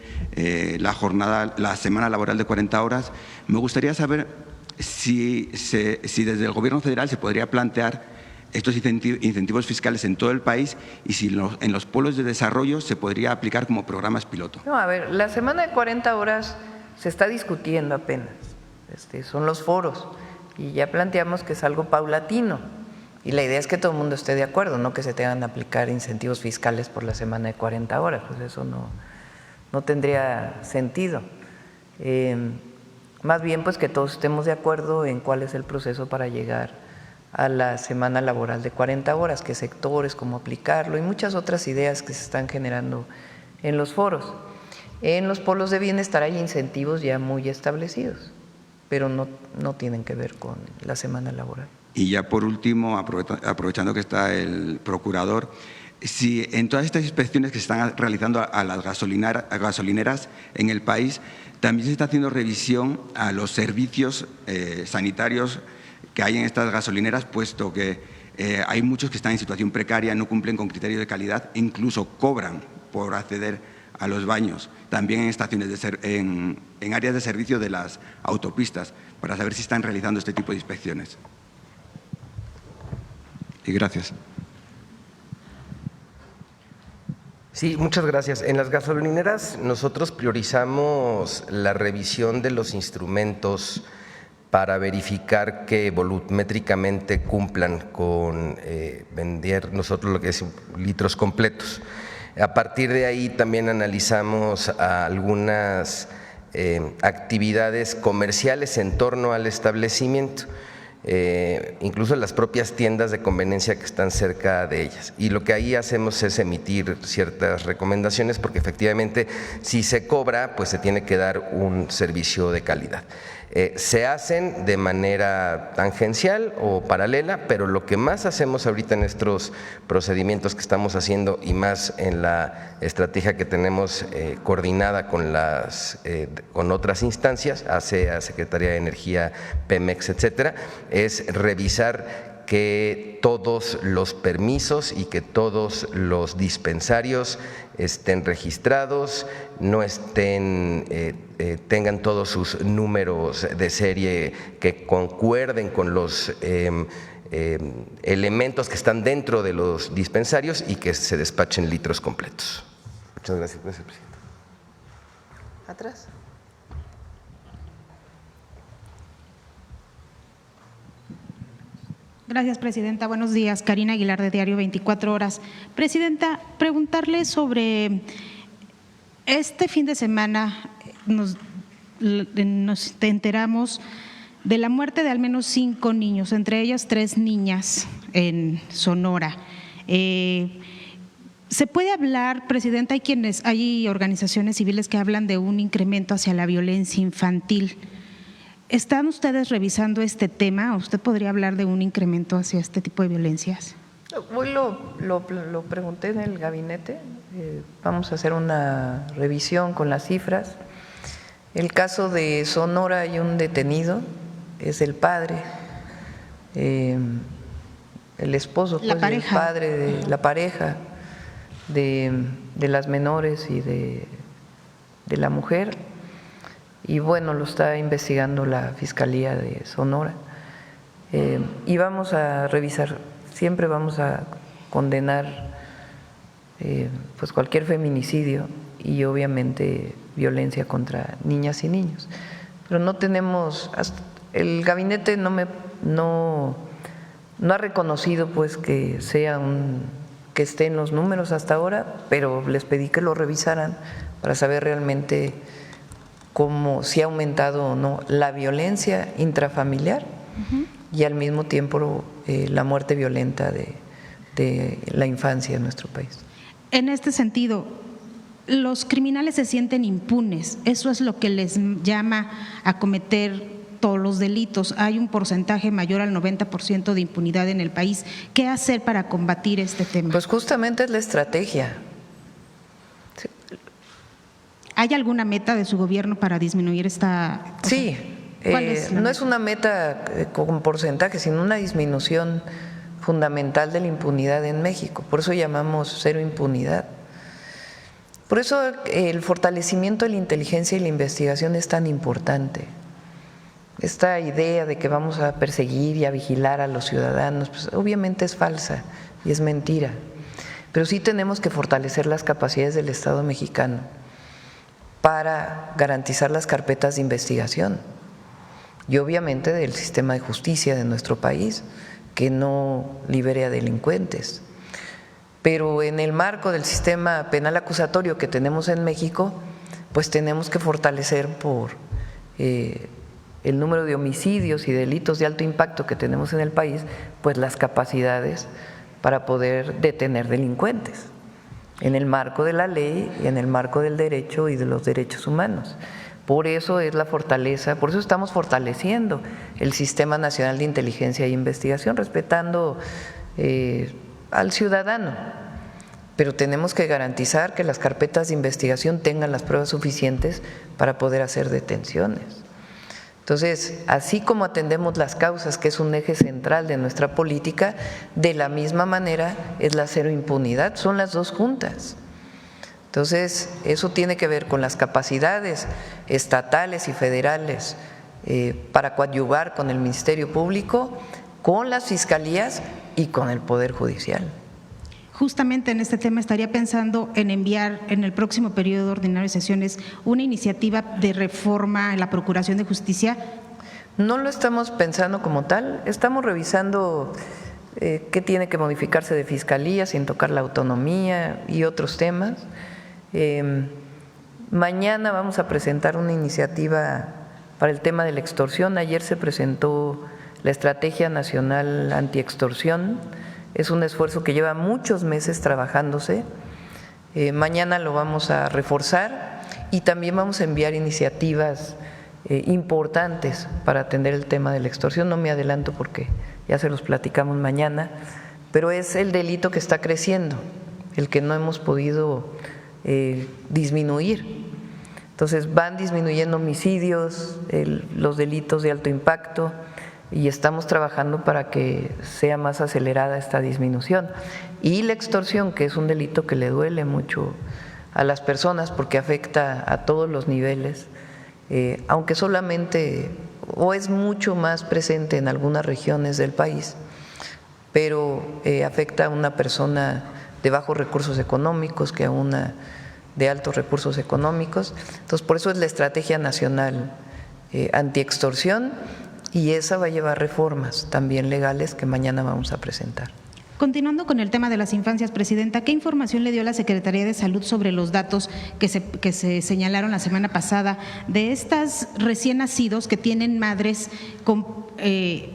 la semana laboral de 40 horas. Me gustaría saber si desde el Gobierno federal se podría plantear estos incentivos fiscales en todo el país y si en los polos de desarrollo se podría aplicar como programas piloto. No, a ver, la semana de 40 horas se está discutiendo apenas, son los foros. Y ya planteamos que es algo paulatino y la idea es que todo el mundo esté de acuerdo, no que se tengan que aplicar incentivos fiscales por la semana de 40 horas, pues eso no tendría sentido. Más bien pues que todos estemos de acuerdo en cuál es el proceso para llegar a la semana laboral de 40 horas, qué sectores, cómo aplicarlo y muchas otras ideas que se están generando en los foros. En los polos de bienestar hay incentivos ya muy establecidos, pero no tienen que ver con la semana laboral. Y ya por último, aprovechando que está el procurador, si en todas estas inspecciones que se están realizando a las gasolineras en el país, también se está haciendo revisión a los servicios sanitarios que hay en estas gasolineras, puesto que hay muchos que están en situación precaria, no cumplen con criterios de calidad, incluso cobran por acceder a los baños, también en estaciones en áreas de servicio de las autopistas, para saber si están realizando este tipo de inspecciones. Y gracias. Sí, muchas gracias. En las gasolineras nosotros priorizamos la revisión de los instrumentos para verificar que volumétricamente cumplan con vender nosotros lo que es litros completos. A partir de ahí también analizamos algunas actividades comerciales en torno al establecimiento, incluso las propias tiendas de conveniencia que están cerca de ellas. Y lo que ahí hacemos es emitir ciertas recomendaciones porque efectivamente si se cobra, pues se tiene que dar un servicio de calidad. Se hacen de manera tangencial o paralela, pero lo que más hacemos ahorita en estos procedimientos que estamos haciendo y más en la estrategia que tenemos coordinada con otras instancias, ASEA, Secretaría de Energía, Pemex, etcétera, es revisar que todos los permisos y que todos los dispensarios estén registrados, no tengan todos sus números de serie que concuerden con los elementos que están dentro de los dispensarios y que se despachen litros completos. Muchas gracias, presidente. Atrás. Gracias, presidenta. Buenos días. Karina Aguilar, de Diario 24 Horas. Presidenta, preguntarle sobre este fin de semana nos enteramos de la muerte de al menos 5 niños, entre ellas 3 niñas en Sonora. ¿Se puede hablar, Presidenta? Hay organizaciones civiles que hablan de un incremento hacia la violencia infantil. ¿Están ustedes revisando este tema? ¿Usted podría hablar de un incremento hacia este tipo de violencias? Hoy lo pregunté en el gabinete. Vamos a hacer una revisión con las cifras. El caso de Sonora, hay un detenido, es el padre, el esposo, pues, el padre de la pareja de las menores y de la mujer, y bueno, lo está investigando la Fiscalía de Sonora. Y vamos a revisar, siempre vamos a condenar pues cualquier feminicidio y obviamente violencia contra niñas y niños. Pero no tenemos, el gabinete no ha reconocido pues que que esté en los números hasta ahora, pero les pedí que lo revisaran para saber realmente si ha aumentado o no la violencia intrafamiliar y al mismo tiempo la muerte violenta de la infancia en nuestro país. En este sentido, los criminales se sienten impunes, eso es lo que les llama a cometer todos los delitos. Hay un porcentaje mayor al 90% de impunidad en el país. ¿Qué hacer para combatir este tema? Pues justamente es la estrategia. Sí. ¿Hay alguna meta de su gobierno para disminuir esta? Sí, no es una meta con porcentaje, sino una disminución fundamental de la impunidad en México. Por eso llamamos cero impunidad. Por eso el fortalecimiento de la inteligencia y la investigación es tan importante. Esta idea de que vamos a perseguir y a vigilar a los ciudadanos, pues obviamente es falsa y es mentira. Pero sí tenemos que fortalecer las capacidades del Estado mexicano para garantizar las carpetas de investigación y obviamente del sistema de justicia de nuestro país, que no libere a delincuentes. Pero en el marco del sistema penal acusatorio que tenemos en México, pues tenemos que fortalecer por el número de homicidios y delitos de alto impacto que tenemos en el país, pues las capacidades para poder detener delincuentes en el marco de la ley y en el marco del derecho y de los derechos humanos. Por eso es la fortaleza, por eso estamos fortaleciendo el Sistema Nacional de Inteligencia e Investigación, respetando al ciudadano, pero tenemos que garantizar que las carpetas de investigación tengan las pruebas suficientes para poder hacer detenciones. Entonces, así como atendemos las causas, que es un eje central de nuestra política, de la misma manera es la cero impunidad, son las dos juntas. Entonces, eso tiene que ver con las capacidades estatales y federales para coadyuvar con el Ministerio Público, con las fiscalías y con el Poder Judicial. Justamente en este tema estaría pensando en enviar en el próximo periodo ordinario de sesiones una iniciativa de reforma en la Procuración de Justicia. No lo estamos pensando como tal, estamos revisando qué tiene que modificarse de fiscalía sin tocar la autonomía y otros temas. Mañana vamos a presentar una iniciativa para el tema de la extorsión. Ayer se presentó la Estrategia Nacional Antiextorsión. Es un esfuerzo que lleva muchos meses trabajándose. Mañana lo vamos a reforzar y también vamos a enviar iniciativas importantes para atender el tema de la extorsión. No me adelanto porque ya se los platicamos mañana, pero es el delito que está creciendo, el que no hemos podido disminuir. Entonces van disminuyendo homicidios, los delitos de alto impacto, y estamos trabajando para que sea más acelerada esta disminución. Y la extorsión, que es un delito que le duele mucho a las personas porque afecta a todos los niveles, aunque solamente o es mucho más presente en algunas regiones del país, pero afecta a una persona de bajos recursos económicos que a una de altos recursos económicos. Entonces, por eso es la Estrategia Nacional Antiextorsión, y esa va a llevar reformas también legales que mañana vamos a presentar. Continuando con el tema de las infancias, Presidenta, ¿qué información le dio la Secretaría de Salud sobre los datos que se señalaron la semana pasada de estas recién nacidos que tienen madres con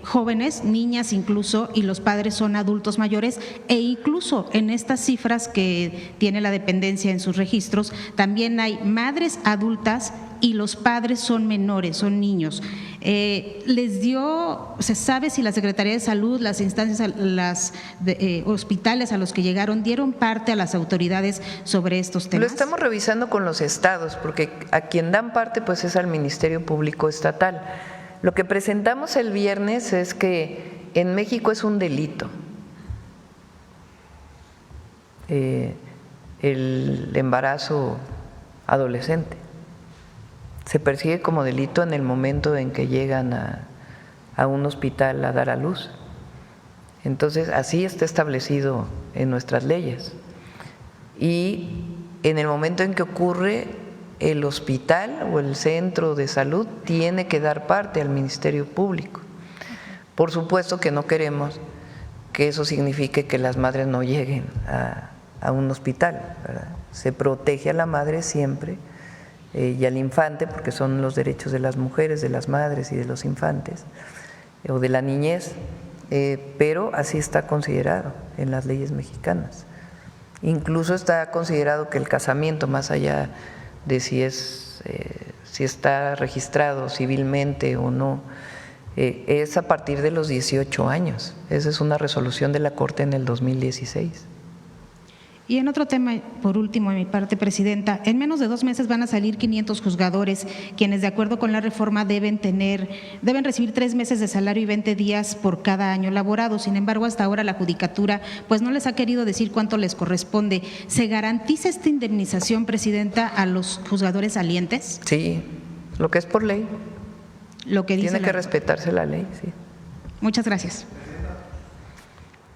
jóvenes, niñas incluso, y los padres son adultos mayores, e incluso en estas cifras que tiene la dependencia en sus registros, también hay madres adultas y los padres son menores, son niños? ¿Se sabe si la Secretaría de Salud, las instancias, hospitales a los que llegaron, dieron parte a las autoridades sobre estos temas? Lo estamos revisando con los estados, porque a quien dan parte pues es al Ministerio Público Estatal. Lo que presentamos el viernes es que en México es un delito el embarazo adolescente. Se persigue como delito en el momento en que llegan a un hospital a dar a luz. Entonces, así está establecido en nuestras leyes. Y en el momento en que ocurre, el hospital o el centro de salud tiene que dar parte al Ministerio Público. Por supuesto que no queremos que eso signifique que las madres no lleguen a un hospital, ¿verdad? Se protege a la madre siempre y al infante, porque son los derechos de las mujeres, de las madres y de los infantes, o de la niñez, pero así está considerado en las leyes mexicanas. Incluso está considerado que el casamiento, más allá de si está registrado civilmente o no, es a partir de los 18 años. Esa es una resolución de la Corte en el 2016. Y en otro tema, por último, de mi parte, Presidenta, en menos de 2 meses van a salir 500 juzgadores, quienes de acuerdo con la reforma deben recibir 3 meses de salario y 20 días por cada año laborado. Sin embargo, hasta ahora la Judicatura pues no les ha querido decir cuánto les corresponde. ¿Se garantiza esta indemnización, Presidenta, a los juzgadores salientes? Sí, lo que es por ley. Lo que dice Tiene que respetarse la ley, sí. Muchas gracias.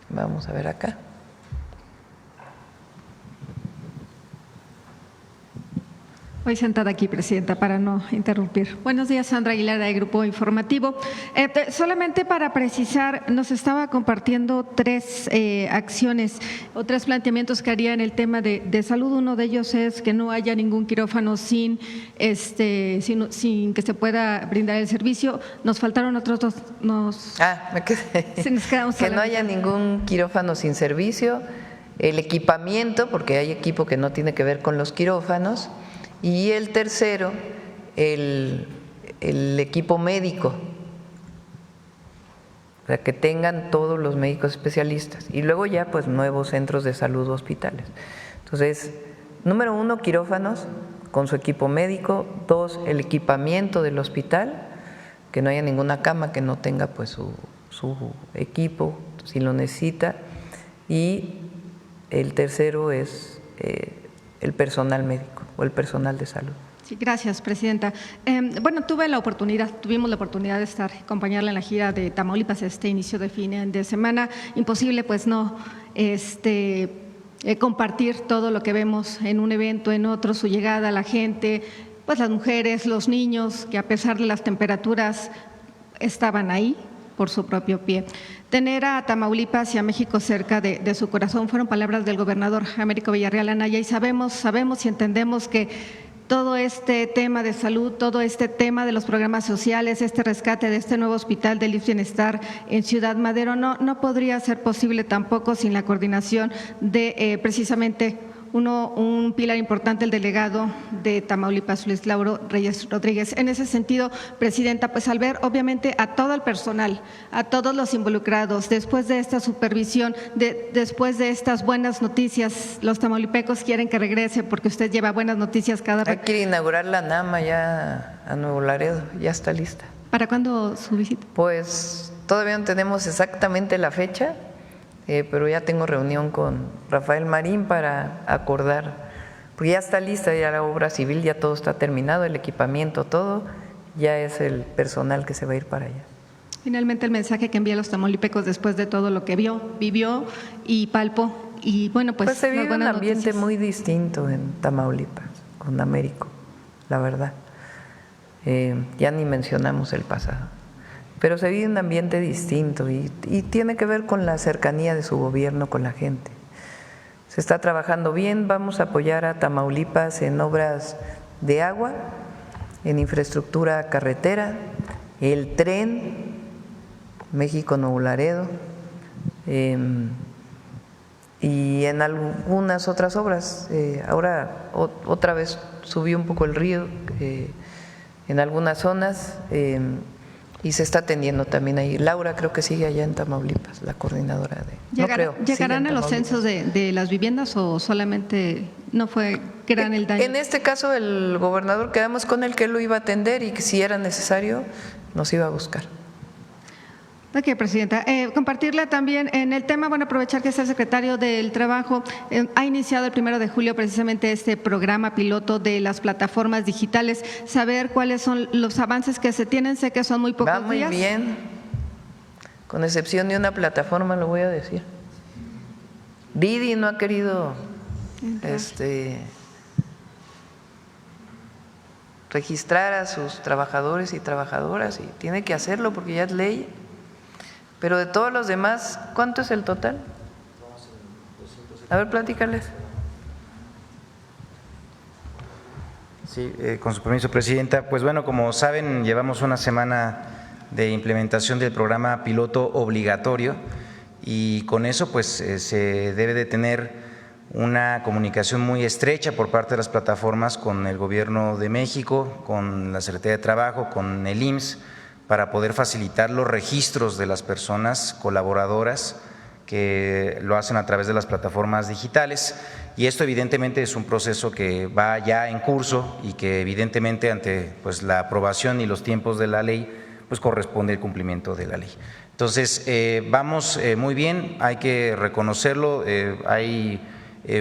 Vamos a ver acá. Voy sentada aquí, Presidenta, para no interrumpir. Buenos días, Sandra Aguilar, de Grupo Informativo. Solamente para precisar, nos estaba compartiendo 3 acciones o 3 planteamientos que haría en el tema de salud. Uno de ellos es que no haya ningún quirófano sin que se pueda brindar el servicio. Nos faltaron otros 2. Me quedé. Que no haya ningún quirófano sin servicio, el equipamiento, porque hay equipo que no tiene que ver con los quirófanos. Y el tercero, el equipo médico, o sea, que tengan todos los médicos especialistas. Y luego ya, pues, nuevos centros de salud o hospitales. Entonces, número 1, quirófanos con su equipo médico. 2, el equipamiento del hospital, que no haya ninguna cama que no tenga pues su equipo, si lo necesita. Y el tercero es el personal médico o el personal de salud. Sí, gracias, Presidenta. Tuvimos la oportunidad de acompañarla en la gira de Tamaulipas este inicio de fin de semana. Imposible pues no compartir todo lo que vemos en un evento, en otro, su llegada a la gente, pues las mujeres, los niños, que a pesar de las temperaturas estaban ahí por su propio pie. Tener a Tamaulipas y a México cerca de su corazón fueron palabras del gobernador Américo Villarreal Anaya, y sabemos y entendemos que todo este tema de salud, todo este tema de los programas sociales, este rescate de este nuevo hospital del IMSS Bienestar en Ciudad Madero no podría ser posible tampoco sin la coordinación de precisamente un pilar importante, el delegado de Tamaulipas, Luis Lauro Reyes Rodríguez. En ese sentido, Presidenta, pues al ver obviamente a todo el personal, a todos los involucrados, después de esta supervisión, después de estas buenas noticias, los tamaulipecos quieren que regrese porque usted lleva buenas noticias cada vez. Quiere inaugurar la NAMA ya a Nuevo Laredo, ya está lista. ¿Para cuándo su visita? Pues todavía no tenemos exactamente la fecha, pero ya tengo reunión con Rafael Marín para acordar, porque ya está lista ya la obra civil, ya todo está terminado, el equipamiento, todo, ya es el personal que se va a ir para allá. Finalmente, el mensaje que envía a los tamaulipecos después de todo lo que vivió y palpó, y bueno, pues se vive un ambiente muy distinto en Tamaulipas, con Américo, la verdad. Ya ni mencionamos el pasado. pero se vive un ambiente distinto y tiene que ver con la cercanía de su gobierno con la gente. Se está trabajando bien, vamos a apoyar a Tamaulipas en obras de agua, en infraestructura carretera, el tren México-Nuevo Laredo y en algunas otras obras. Ahora otra vez subió un poco el río en algunas zonas y se está atendiendo también ahí. Laura creo que sigue allá en Tamaulipas, la coordinadora de… ¿Llegarán a los censos de las viviendas o solamente no fue gran el daño? En este caso el gobernador quedamos con él que él lo iba a atender y que si era necesario nos iba a buscar. Ok, Presidenta. Compartirle también en el tema, bueno, aprovechar que está el secretario del Trabajo, ha iniciado el 1 de julio precisamente este programa piloto de las plataformas digitales, saber cuáles son los avances que se tienen, sé que son muy pocos días. Va muy bien, con excepción de una plataforma, lo voy a decir. Didi no ha querido registrar a sus trabajadores y trabajadoras y tiene que hacerlo porque ya es ley. Pero de todos los demás, ¿cuánto es el total? A ver, platícales. Sí, con su permiso, Presidenta. Pues bueno, como saben, llevamos una semana de implementación del programa piloto obligatorio y con eso pues se debe de tener una comunicación muy estrecha por parte de las plataformas con el Gobierno de México, con la Secretaría de Trabajo, con el IMSS, para poder facilitar los registros de las personas colaboradoras que lo hacen a través de las plataformas digitales. Y esto evidentemente es un proceso que va ya en curso y que evidentemente ante pues la aprobación y los tiempos de la ley pues corresponde el cumplimiento de la ley. Entonces vamos muy bien, hay que reconocerlo, hay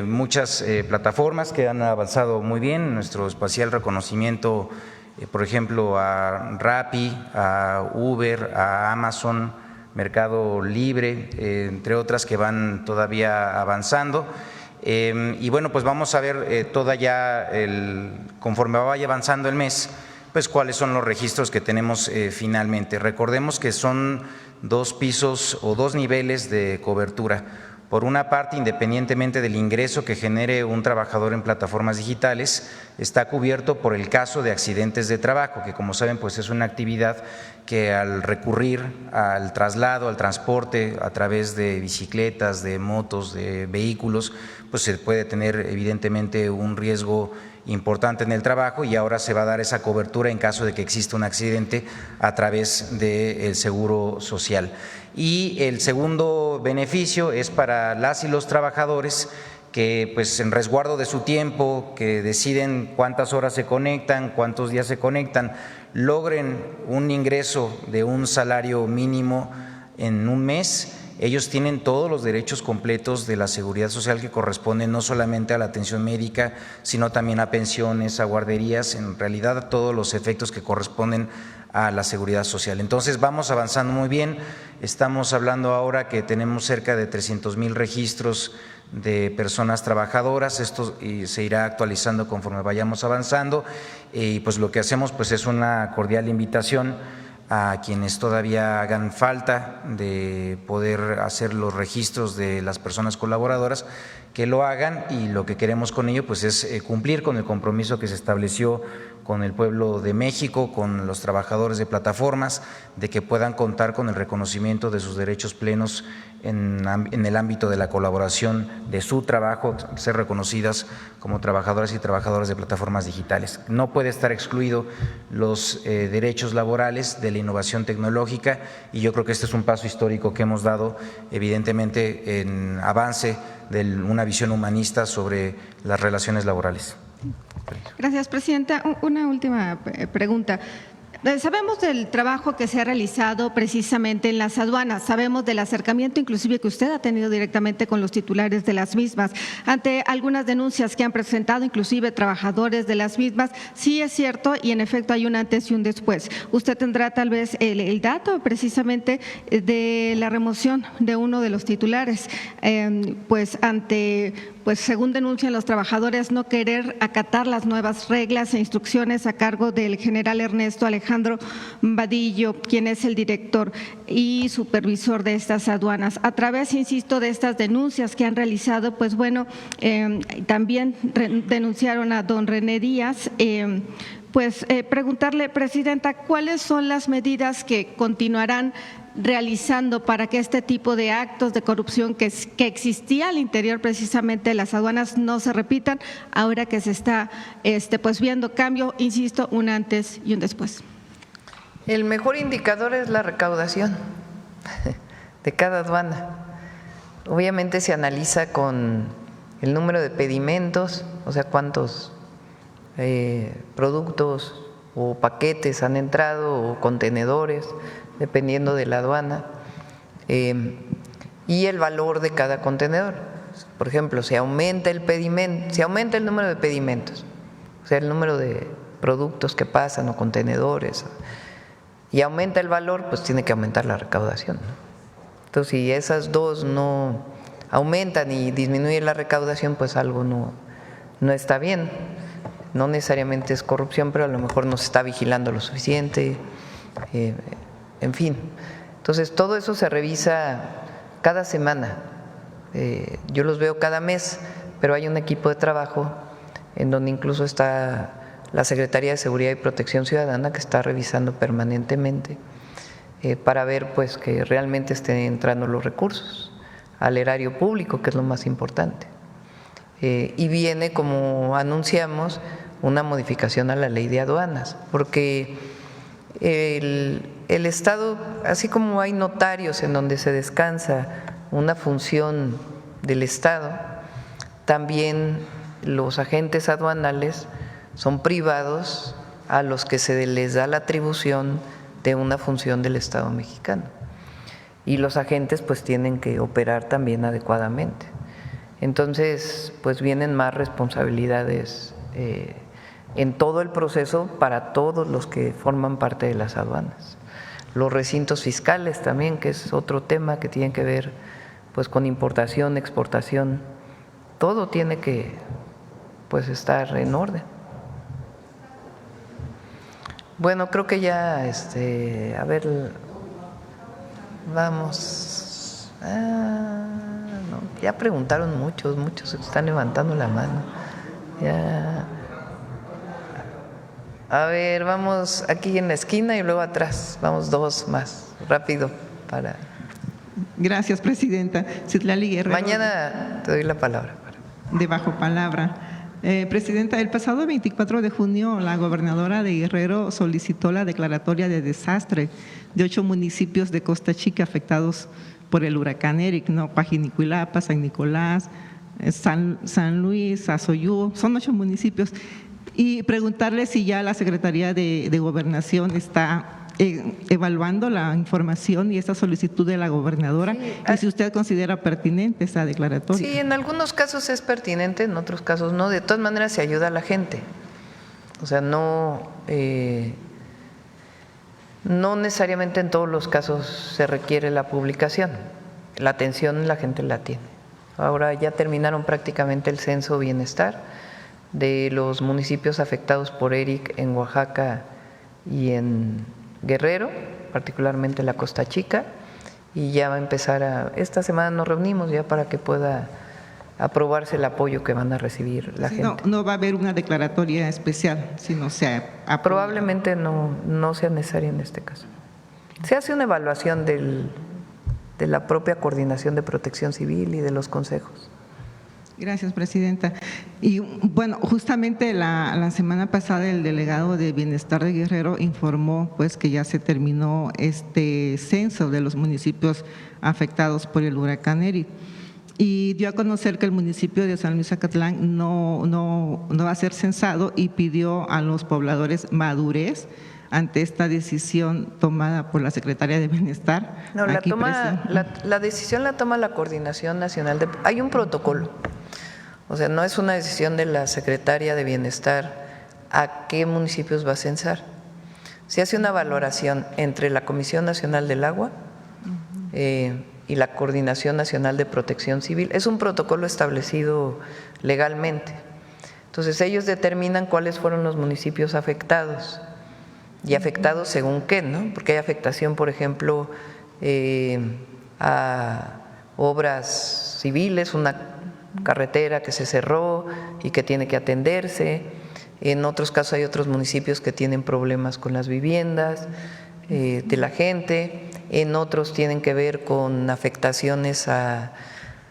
muchas plataformas que han avanzado muy bien, nuestro especial reconocimiento por ejemplo a Rappi, a Uber, a Amazon, Mercado Libre, entre otras que van todavía avanzando. Y bueno, pues vamos a ver conforme vaya avanzando el mes, pues cuáles son los registros que tenemos finalmente. Recordemos que son 2 pisos o 2 niveles de cobertura. Por una parte, independientemente del ingreso que genere un trabajador en plataformas digitales, está cubierto por el caso de accidentes de trabajo, que como saben pues es una actividad que al recurrir al traslado, al transporte a través de bicicletas, de motos, de vehículos, pues se puede tener evidentemente un riesgo importante en el trabajo y ahora se va a dar esa cobertura en caso de que exista un accidente a través del Seguro Social. Y el segundo beneficio es para las y los trabajadores que pues en resguardo de su tiempo, que deciden cuántas horas se conectan, cuántos días se conectan, logren un ingreso de un salario mínimo en un mes. Ellos tienen todos los derechos completos de la seguridad social que corresponden no solamente a la atención médica, sino también a pensiones, a guarderías, en realidad a todos los efectos que corresponden a la seguridad social. Entonces vamos avanzando muy bien, estamos hablando ahora que tenemos cerca de 300,000 registros de personas trabajadoras, esto se irá actualizando conforme vayamos avanzando y pues lo que hacemos pues es una cordial invitación a quienes todavía hagan falta de poder hacer los registros de las personas colaboradoras, que lo hagan y lo que queremos con ello pues es cumplir con el compromiso que se estableció con el pueblo de México, con los trabajadores de plataformas, de que puedan contar con el reconocimiento de sus derechos plenos en el ámbito de la colaboración de su trabajo, ser reconocidas como trabajadoras y trabajadores de plataformas digitales. No puede estar excluido los derechos laborales de la innovación tecnológica y yo creo que este es un paso histórico que hemos dado evidentemente en avance de una visión humanista sobre las relaciones laborales. Gracias, Presidenta. Una última pregunta. Sabemos del trabajo que se ha realizado precisamente en las aduanas, sabemos del acercamiento inclusive que usted ha tenido directamente con los titulares de las mismas. Ante algunas denuncias que han presentado inclusive trabajadores de las mismas, sí es cierto y en efecto hay un antes y un después. Usted tendrá tal vez el dato precisamente de la remoción de uno de los titulares, pues ante pues según denuncian los trabajadores, no querer acatar las nuevas reglas e instrucciones a cargo del general Ernesto Alejandro Vadillo, quien es el director y supervisor de estas aduanas. A través, insisto, de estas denuncias que han realizado, pues bueno, también denunciaron a don René Díaz. Preguntarle, Presidenta, ¿cuáles son las medidas que continuarán realizando para que este tipo de actos de corrupción que existía al interior precisamente de las aduanas no se repitan, ahora que se está pues viendo cambio, insisto, un antes y un después? El mejor indicador es la recaudación de cada aduana. Obviamente se analiza con el número de pedimentos, o sea, cuántos productos o paquetes han entrado o contenedores, dependiendo de la aduana, y el valor de cada contenedor. Por ejemplo, si aumenta el número de pedimentos, o sea, el número de productos que pasan o contenedores, y aumenta el valor, pues tiene que aumentar la recaudación, ¿no? Entonces, si esas dos no aumentan y disminuye la recaudación, pues algo no está bien. No necesariamente es corrupción, pero a lo mejor no se está vigilando lo suficiente, en fin. Entonces, todo eso se revisa cada semana. Yo los veo cada mes, pero hay un equipo de trabajo en donde incluso está la Secretaría de Seguridad y Protección Ciudadana, que está revisando permanentemente para ver pues que realmente estén entrando los recursos al erario público, que es lo más importante. Y viene, como anunciamos, una modificación a la ley de aduanas, porque el Estado, así como hay notarios en donde se descansa una función del Estado, también los agentes aduanales son privados a los que se les da la atribución de una función del Estado mexicano. Y los agentes pues tienen que operar también adecuadamente. Entonces, pues vienen más responsabilidades en todo el proceso para todos los que forman parte de las aduanas. Los recintos fiscales también, que es otro tema que tiene que ver pues con importación, exportación, todo tiene que pues estar en orden. Bueno, creo que ya, a ver, vamos. No, ya preguntaron muchos están levantando la mano. Ya. A ver, vamos aquí en la esquina y luego atrás. Vamos dos más, rápido para. Gracias, Presidenta. Citlali Guerrero. Mañana te doy la palabra. De bajo palabra. Presidenta, el pasado 24 de junio la gobernadora de Guerrero solicitó la declaratoria de desastre de 8 municipios de Costa Chica afectados por el huracán Eric, ¿no? Pajinicuilapa, San Nicolás, San Luis, Azoyú, son 8 municipios. Y preguntarle si ya la Secretaría de Gobernación está evaluando la información y esta solicitud de la gobernadora, sí, y si usted considera pertinente esta declaratoria. Sí, en algunos casos es pertinente, en otros casos no. De todas maneras se ayuda a la gente. O sea, no necesariamente en todos los casos se requiere la publicación. La atención la gente la tiene. Ahora ya terminaron prácticamente el censo bienestar de los municipios afectados por Eric en Oaxaca y en Guerrero, particularmente la Costa Chica, y ya va a empezar esta semana nos reunimos ya para que pueda aprobarse el apoyo que van a recibir la gente. No va a haber una declaratoria especial, sino probablemente no sea necesaria en este caso. Se hace una evaluación de la propia Coordinación de Protección Civil y de los consejos. Gracias, Presidenta. Y bueno, justamente la semana pasada el delegado de Bienestar de Guerrero informó pues que ya se terminó este censo de los municipios afectados por el huracán Eric y dio a conocer que el municipio de San Luis Zacatlán no va a ser censado y pidió a los pobladores madurez ante esta decisión tomada por la Secretaría de Bienestar. No, la decisión la toma la Coordinación Nacional hay un protocolo. O sea, no es una decisión de la Secretaría de Bienestar a qué municipios va a censar. Se hace una valoración entre la Comisión Nacional del Agua, y la Coordinación Nacional de Protección Civil. Es un protocolo establecido legalmente. Entonces ellos determinan cuáles fueron los municipios afectados y afectados según qué, ¿no? Porque hay afectación, por ejemplo, a obras civiles, una carretera que se cerró y que tiene que atenderse. En otros casos hay otros municipios que tienen problemas con las viviendas de la gente. En otros tienen que ver con afectaciones a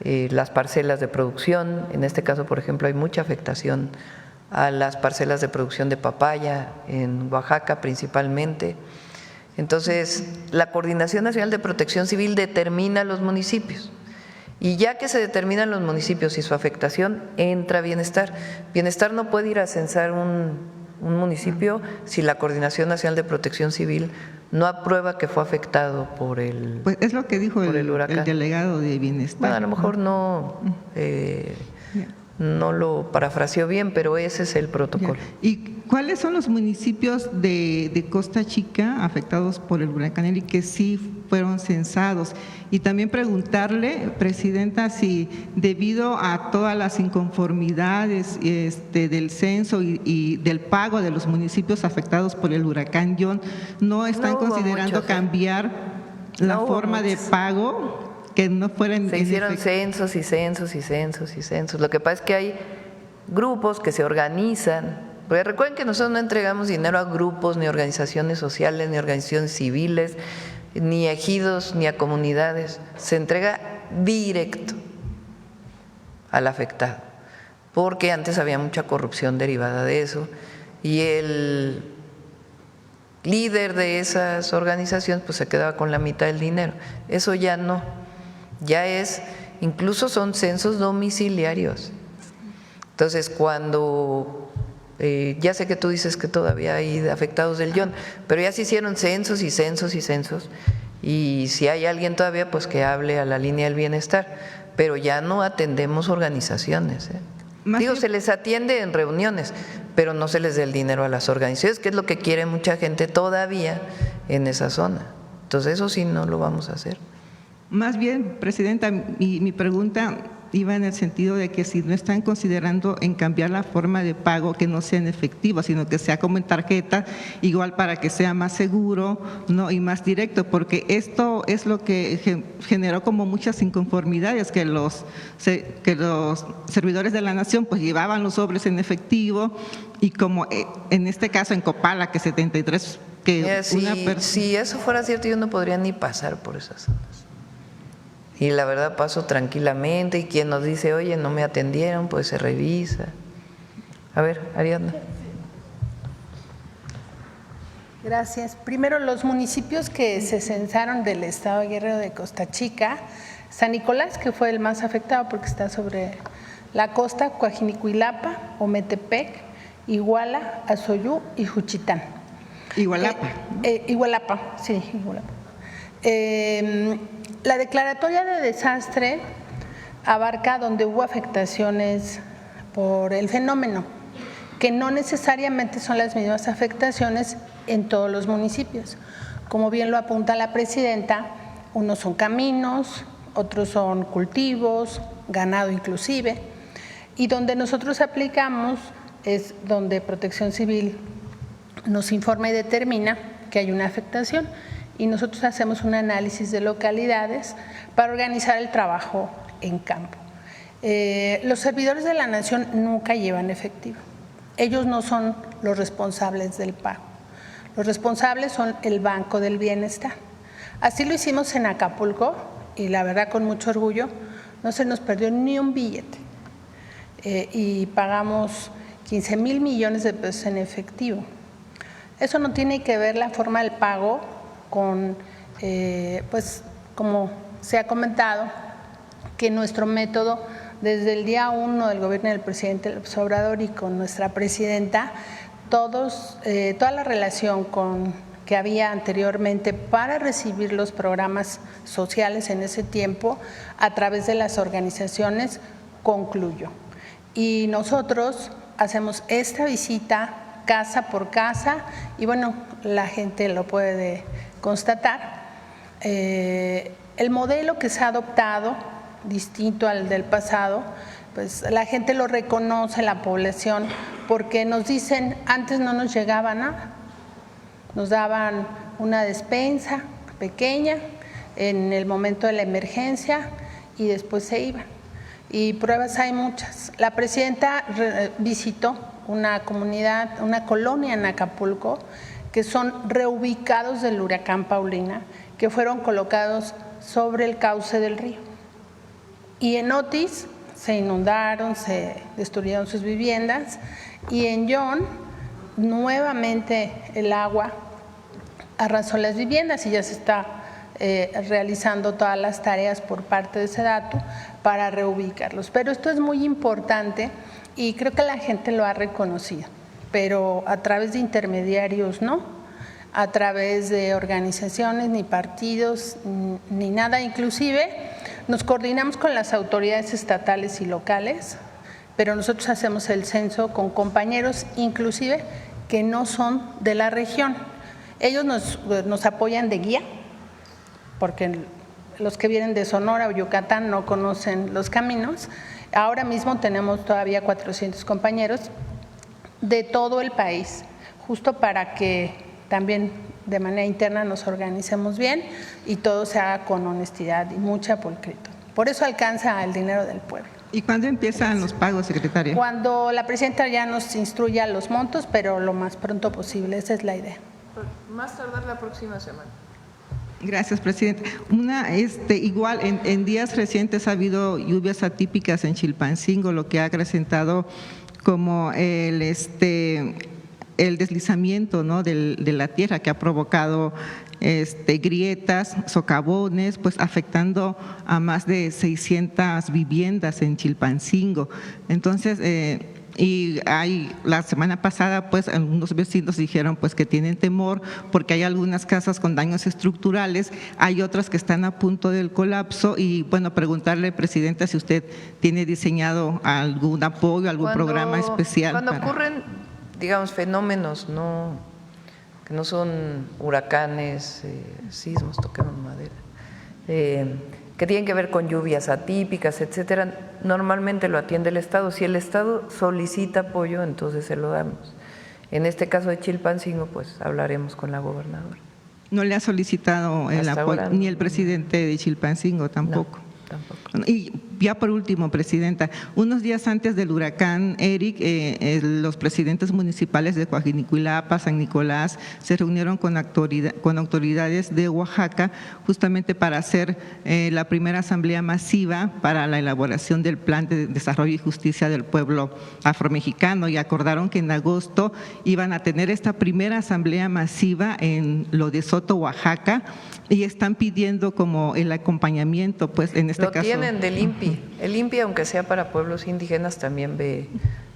las parcelas de producción. En este caso, por ejemplo, hay mucha afectación a las parcelas de producción de papaya en Oaxaca principalmente. Entonces, la Coordinación Nacional de Protección Civil determina los municipios. Y ya que se determinan los municipios y su afectación, entra Bienestar. Bienestar no puede ir a censar un municipio si la Coordinación Nacional de Protección Civil no aprueba que fue afectado por el Pues es lo que dijo el delegado de Bienestar. Bueno, a lo mejor no lo parafraseó bien, pero ese es el protocolo. ¿Y cuáles son los municipios de Costa Chica afectados por el huracán Eli que sí fueron censados? Y también preguntarle, Presidenta, si debido a todas las inconformidades del censo y del pago de los municipios afectados por el huracán John, ¿no están considerando cambiar la forma de pago? Que no fueran. Se hicieron censos y censos y censos y censos. Lo que pasa es que hay grupos que se organizan. Porque recuerden que nosotros no entregamos dinero a grupos, ni organizaciones sociales, ni organizaciones civiles, ni a ejidos, ni a comunidades. Se entrega directo al afectado, porque antes había mucha corrupción derivada de eso y el líder de esas organizaciones pues se quedaba con la mitad del dinero. Eso ya no. Ya incluso son censos domiciliarios. Entonces, cuando, ya sé que tú dices que todavía hay afectados del John, pero ya se hicieron censos y censos y censos, y si hay alguien todavía, pues que hable a la línea del bienestar, pero ya no atendemos organizaciones. Digo, se les atiende en reuniones, pero no se les da el dinero a las organizaciones, que es lo que quiere mucha gente todavía en esa zona. Entonces, eso sí no lo vamos a hacer. Más bien, Presidenta, mi pregunta iba en el sentido de que si no están considerando en cambiar la forma de pago, que no sea en efectivo, sino que sea como en tarjeta, igual para que sea más seguro, ¿no? Y más directo, porque esto es lo que generó como muchas inconformidades, que los servidores de la nación pues llevaban los sobres en efectivo y como en este caso en Copala, que 73… Si eso fuera cierto, yo no podría ni pasar por esas zonas. Y la verdad paso tranquilamente y quien nos dice, oye, no me atendieron, pues se revisa. A ver, Ariadna. Gracias. Primero, los municipios que se censaron del estado de Guerrero de Costa Chica, San Nicolás, que fue el más afectado porque está sobre la costa, Coajinicuilapa, Ometepec, Iguala, Azoyú y Juchitán. Igualapa. Igualapa, sí, Igualapa. La declaratoria de desastre abarca donde hubo afectaciones por el fenómeno, que no necesariamente son las mismas afectaciones en todos los municipios. Como bien lo apunta la Presidenta, unos son caminos, otros son cultivos, ganado inclusive, y donde nosotros aplicamos es donde Protección Civil nos informa y determina que hay una afectación y nosotros hacemos un análisis de localidades para organizar el trabajo en campo. Los servidores de la nación nunca llevan efectivo. Ellos no son los responsables del pago. Los responsables son el Banco del Bienestar. Así lo hicimos en Acapulco y la verdad con mucho orgullo no se nos perdió ni un billete y pagamos 15,000 millones de pesos en efectivo. Eso no tiene que ver la forma del pago con, pues como se ha comentado, que nuestro método desde el día 1 del gobierno del presidente López Obrador y con nuestra presidenta, toda la relación que había anteriormente para recibir los programas sociales en ese tiempo a través de las organizaciones concluyó. Y nosotros hacemos esta visita casa por casa y bueno, la gente lo puede constatar. El el modelo que se ha adoptado, distinto al del pasado, pues la gente lo reconoce, la población, porque nos dicen, antes no nos llegaba nada, nos daban una despensa pequeña en el momento de la emergencia y después se iban. Y pruebas hay muchas. La presidenta visitó una comunidad, una colonia en Acapulco, que son reubicados del huracán Paulina, que fueron colocados sobre el cauce del río. Y en Otis se inundaron, se destruyeron sus viviendas, y en Yon nuevamente el agua arrasó las viviendas y ya se está realizando todas las tareas por parte de SEDATU para reubicarlos. Pero esto es muy importante y creo que la gente lo ha reconocido, pero a través de intermediarios no, a través de organizaciones, ni partidos, ni nada. Inclusive nos coordinamos con las autoridades estatales y locales, pero nosotros hacemos el censo con compañeros inclusive que no son de la región. Ellos nos apoyan de guía, porque los que vienen de Sonora o Yucatán no conocen los caminos. Ahora mismo tenemos todavía 400 compañeros de todo el país, justo para que también de manera interna nos organicemos bien y todo se haga con honestidad y mucha pulcritud. Por eso alcanza el dinero del pueblo. ¿Y cuándo empiezan los pagos, secretaria? Cuando la presidenta ya nos instruya los montos, pero lo más pronto posible, esa es la idea. Más tardar la próxima semana. Gracias, presidente. Igual en días recientes ha habido lluvias atípicas en Chilpancingo, lo que ha acrecentado como el deslizamiento, ¿no?, de la tierra, que ha provocado grietas, socavones, pues afectando a más de 600 viviendas en Chilpancingo. Entonces, la semana pasada, pues algunos vecinos dijeron pues que tienen temor porque hay algunas casas con daños estructurales, hay otras que están a punto del colapso y bueno, preguntarle, presidenta, si usted tiene diseñado algún apoyo, algún programa especial. Cuando ocurren, digamos, fenómenos que no son huracanes, sismos, toquemos madera, que tienen que ver con lluvias atípicas, etcétera, normalmente lo atiende el Estado. Si el Estado solicita apoyo, entonces se lo damos. En este caso de Chilpancingo, pues hablaremos con la gobernadora. ¿No le ha solicitado el apoyo ni el presidente de Chilpancingo tampoco? No, tampoco. Y ya por último, presidenta, unos días antes del huracán Eric, los presidentes municipales de Coajinicuilapa, San Nicolás, se reunieron con autoridades de Oaxaca justamente para hacer la primera asamblea masiva para la elaboración del Plan de Desarrollo y Justicia del Pueblo Afromexicano, y acordaron que en agosto iban a tener esta primera asamblea masiva en lo de Soto, Oaxaca, y están pidiendo como el acompañamiento, pues en este caso. Lo tienen del INPI. El INPI, aunque sea para pueblos indígenas, también ve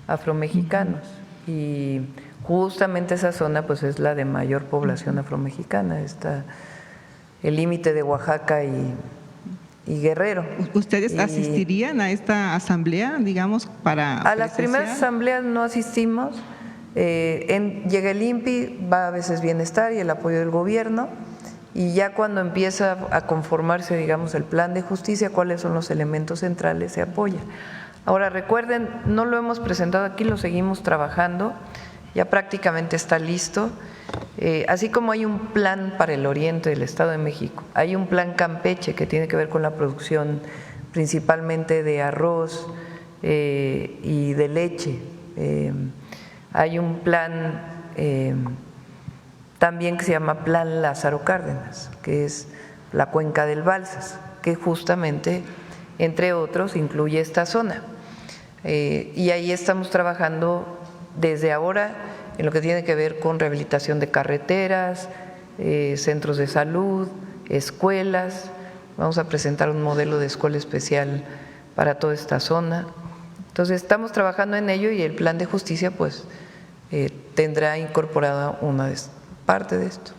afromexicanos. Y justamente esa zona pues es la de mayor población afromexicana. Está el límite de Oaxaca y Guerrero. ¿Ustedes asistirían a esta asamblea, digamos, para a las primeras asambleas no asistimos. Llega el INPI, va a veces Bienestar y el apoyo del gobierno. Y ya cuando empieza a conformarse, digamos, el plan de justicia, cuáles son los elementos centrales, se apoya. Ahora recuerden, no lo hemos presentado aquí, lo seguimos trabajando, ya prácticamente está listo. Así como hay un plan para el oriente del Estado de México, hay un plan Campeche que tiene que ver con la producción principalmente de arroz y de leche. Hay un plan también que se llama Plan Lázaro Cárdenas, que es la cuenca del Balsas, que justamente, entre otros, incluye esta zona. Y ahí estamos trabajando desde ahora en lo que tiene que ver con rehabilitación de carreteras, centros de salud, escuelas. Vamos a presentar un modelo de escuela especial para toda esta zona. Entonces estamos trabajando en ello y el plan de justicia pues tendrá incorporada una parte de esto.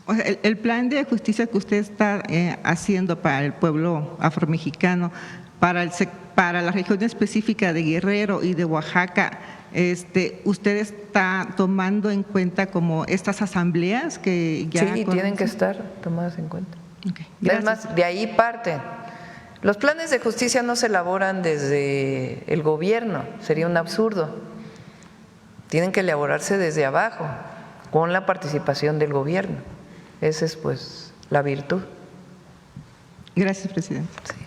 O sea, el plan de justicia que usted está haciendo para el pueblo afromexicano, para la región específica de Guerrero y de Oaxaca, ¿usted está tomando en cuenta como estas asambleas que ya sí, tienen que estar tomadas en cuenta. Es más, de ahí parten. Los planes de justicia no se elaboran desde el gobierno, sería un absurdo. Tienen que elaborarse desde abajo, con la participación del gobierno. Esa es pues la virtud. Gracias, presidente. Sí.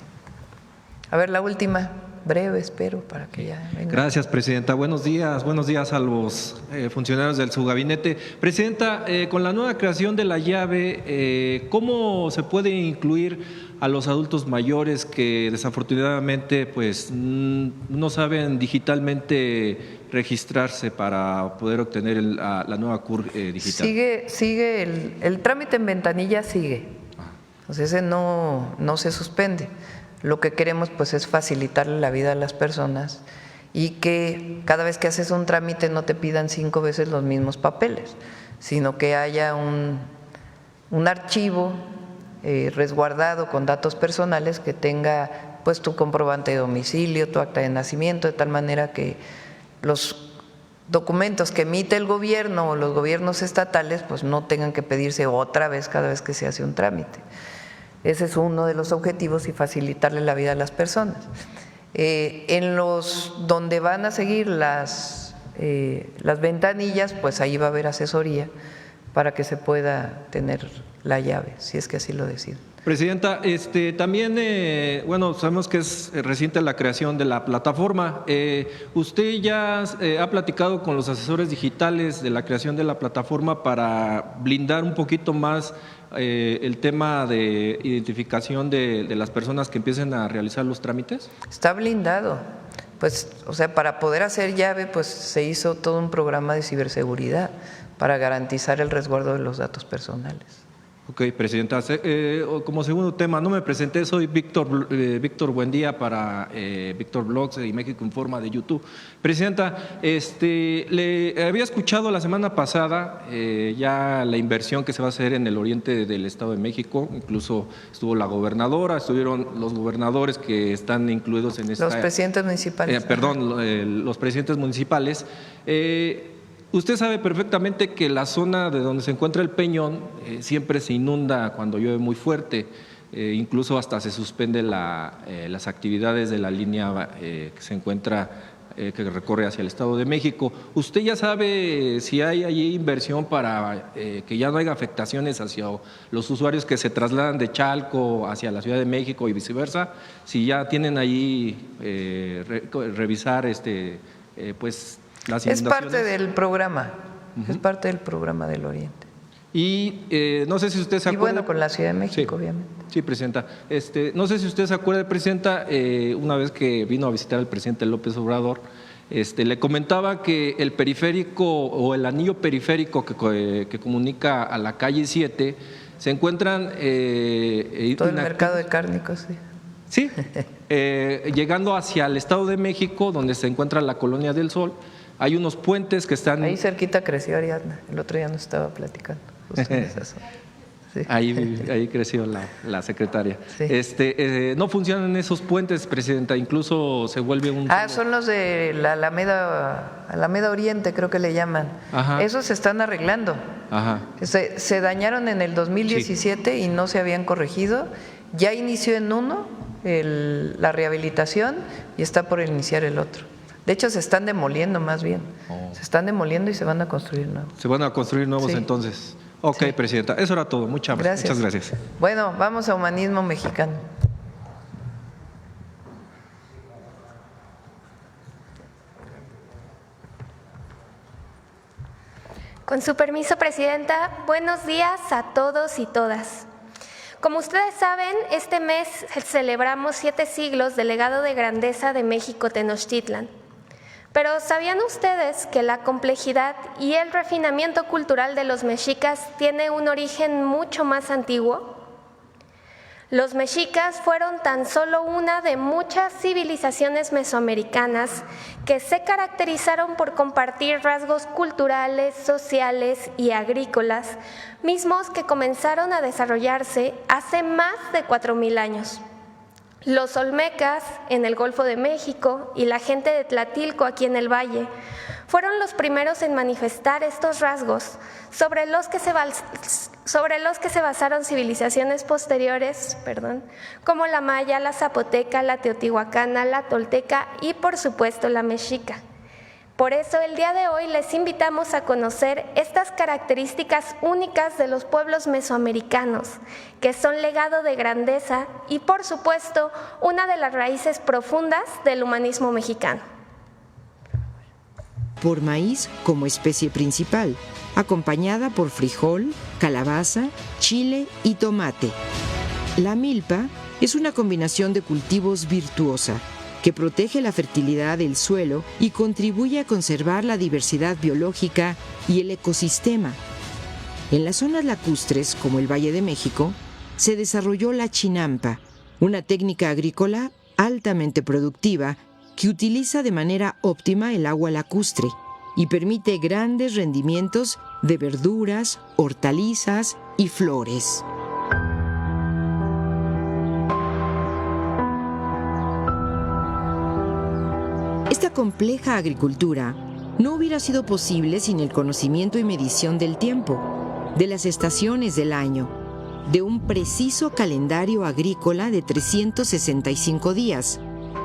A ver, la última, breve, espero, para que ya venga. Gracias, presidenta. Buenos días a los funcionarios del subgabinete. Presidenta, con la nueva creación de la llave, ¿cómo se puede incluir a los adultos mayores que desafortunadamente pues no saben digitalmente registrarse para poder obtener la nueva CUR digital? Sigue el trámite en ventanilla sigue. Entonces ese no se suspende. Lo que queremos pues es facilitarle la vida a las personas y que cada vez que haces un trámite no te pidan 5 veces los mismos papeles, sino que haya un archivo resguardado con datos personales que tenga pues tu comprobante de domicilio, tu acta de nacimiento, de tal manera que los documentos que emite el gobierno o los gobiernos estatales pues no tengan que pedirse otra vez cada vez que se hace un trámite. Ese es uno de los objetivos y facilitarle la vida a las personas. En los donde van a seguir las ventanillas, pues ahí va a haber asesoría para que se pueda tener la llave, si es que así lo deciden. Presidenta, también, bueno, sabemos que es reciente la creación de la plataforma. ¿Usted ya ha platicado con los asesores digitales de la creación de la plataforma para blindar un poquito más el tema de identificación de las personas que empiecen a realizar los trámites? Está blindado. Pues, o sea, para poder hacer llave, pues se hizo todo un programa de ciberseguridad para garantizar el resguardo de los datos personales. Ok, presidenta. Como segundo tema, no me presenté, soy Víctor Buendía para Víctor Blogs y México Informa de YouTube. Presidenta, le había escuchado la semana pasada ya la inversión que se va a hacer en el oriente del Estado de México, incluso estuvo la gobernadora, estuvieron los gobernadores que están incluidos en esta… Los presidentes municipales. Los presidentes municipales. Usted sabe perfectamente que la zona de donde se encuentra el Peñón siempre se inunda cuando llueve muy fuerte, incluso hasta se suspenden las actividades de la línea que se encuentra, que recorre hacia el Estado de México. ¿Usted ya sabe si hay allí inversión para que ya no haya afectaciones hacia los usuarios que se trasladan de Chalco hacia la Ciudad de México y viceversa? Si ya tienen allí revisar pues… Es parte del programa, es parte del programa del Oriente. Y no sé si usted se acuerda… Y bueno, con la Ciudad de México, sí, obviamente. Sí, presidenta. No sé si usted se acuerda, presidenta, una vez que vino a visitar al presidente López Obrador, le comentaba que el periférico o el anillo periférico que comunica a la calle 7 se encuentran… todo el mercado de cárnicos, sí. Sí, llegando hacia el Estado de México, donde se encuentra la Colonia del Sol. Hay unos puentes que están… Ahí cerquita creció Ariadna, el otro día nos estaba platicando. Justo en esa zona. Sí. Ahí creció la secretaria. Sí. No funcionan esos puentes, presidenta, incluso se vuelve un… son los de la Alameda Oriente, creo que le llaman. Ajá. Esos se están arreglando. Ajá. Se dañaron en el 2017 y no se habían corregido. Ya inició en uno la rehabilitación y está por iniciar el otro. De hecho, se están demoliendo más bien. Se están demoliendo y se van a construir nuevos. Se van a construir nuevos, sí. Entonces. Ok, sí. Presidenta, eso era todo. Muchas gracias. Bueno, vamos a Humanismo Mexicano. Con su permiso, Presidenta, buenos días a todos y todas. Como ustedes saben, este mes celebramos 7 siglos del legado de grandeza de México Tenochtitlan. Pero ¿sabían ustedes que la complejidad y el refinamiento cultural de los mexicas tiene un origen mucho más antiguo? Los mexicas fueron tan solo una de muchas civilizaciones mesoamericanas que se caracterizaron por compartir rasgos culturales, sociales y agrícolas, mismos que comenzaron a desarrollarse hace más de 4,000 años. Los olmecas en el Golfo de México y la gente de Tlatilco aquí en el Valle fueron los primeros en manifestar estos rasgos sobre los que se basaron civilizaciones posteriores, como la maya, la zapoteca, la teotihuacana, la tolteca y por supuesto la mexica. Por eso el día de hoy les invitamos a conocer estas características únicas de los pueblos mesoamericanos, que son legado de grandeza y por supuesto una de las raíces profundas del humanismo mexicano. Por maíz como especie principal, acompañada por frijol, calabaza, chile y tomate. La milpa es una combinación de cultivos virtuosa que protege la fertilidad del suelo y contribuye a conservar la diversidad biológica y el ecosistema. En las zonas lacustres, como el Valle de México, se desarrolló la chinampa, una técnica agrícola altamente productiva que utiliza de manera óptima el agua lacustre y permite grandes rendimientos de verduras, hortalizas y flores. Esta compleja agricultura no hubiera sido posible sin el conocimiento y medición del tiempo, de las estaciones del año, de un preciso calendario agrícola de 365 días,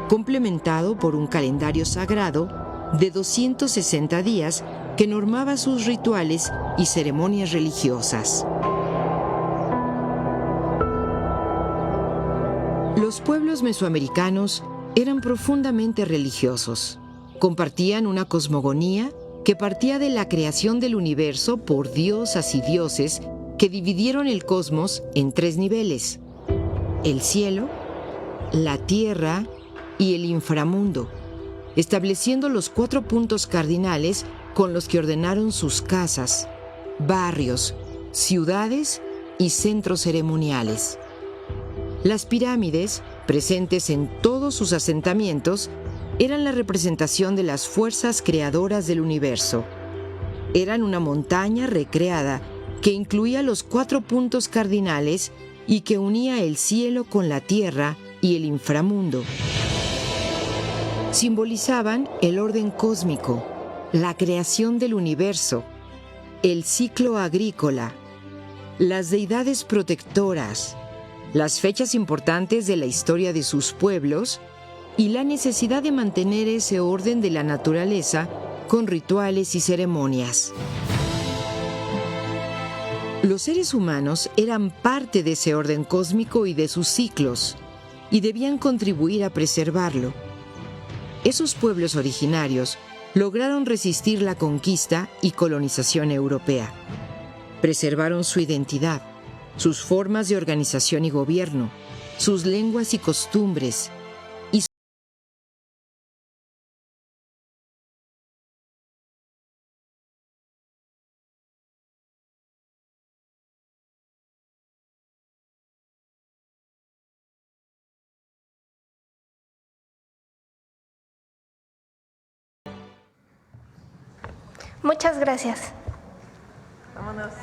complementado por un calendario sagrado de 260 días que normaba sus rituales y ceremonias religiosas. Los pueblos mesoamericanos eran profundamente religiosos. Compartían una cosmogonía que partía de la creación del universo por diosas y dioses que dividieron el cosmos en 3 niveles: el cielo, la tierra y el inframundo, estableciendo los 4 puntos cardinales con los que ordenaron sus casas, barrios, ciudades y centros ceremoniales. Las pirámides, presentes en todos sus asentamientos, eran la representación de las fuerzas creadoras del universo. Eran una montaña recreada que incluía los 4 puntos cardinales y que unía el cielo con la tierra y el inframundo. Simbolizaban el orden cósmico, la creación del universo, el ciclo agrícola, las deidades protectoras, las fechas importantes de la historia de sus pueblos y la necesidad de mantener ese orden de la naturaleza con rituales y ceremonias. Los seres humanos eran parte de ese orden cósmico y de sus ciclos, y debían contribuir a preservarlo. Esos pueblos originarios lograron resistir la conquista y colonización europea. Preservaron su identidad, sus formas de organización y gobierno, sus lenguas y costumbres, y Muchas gracias. Vámonos.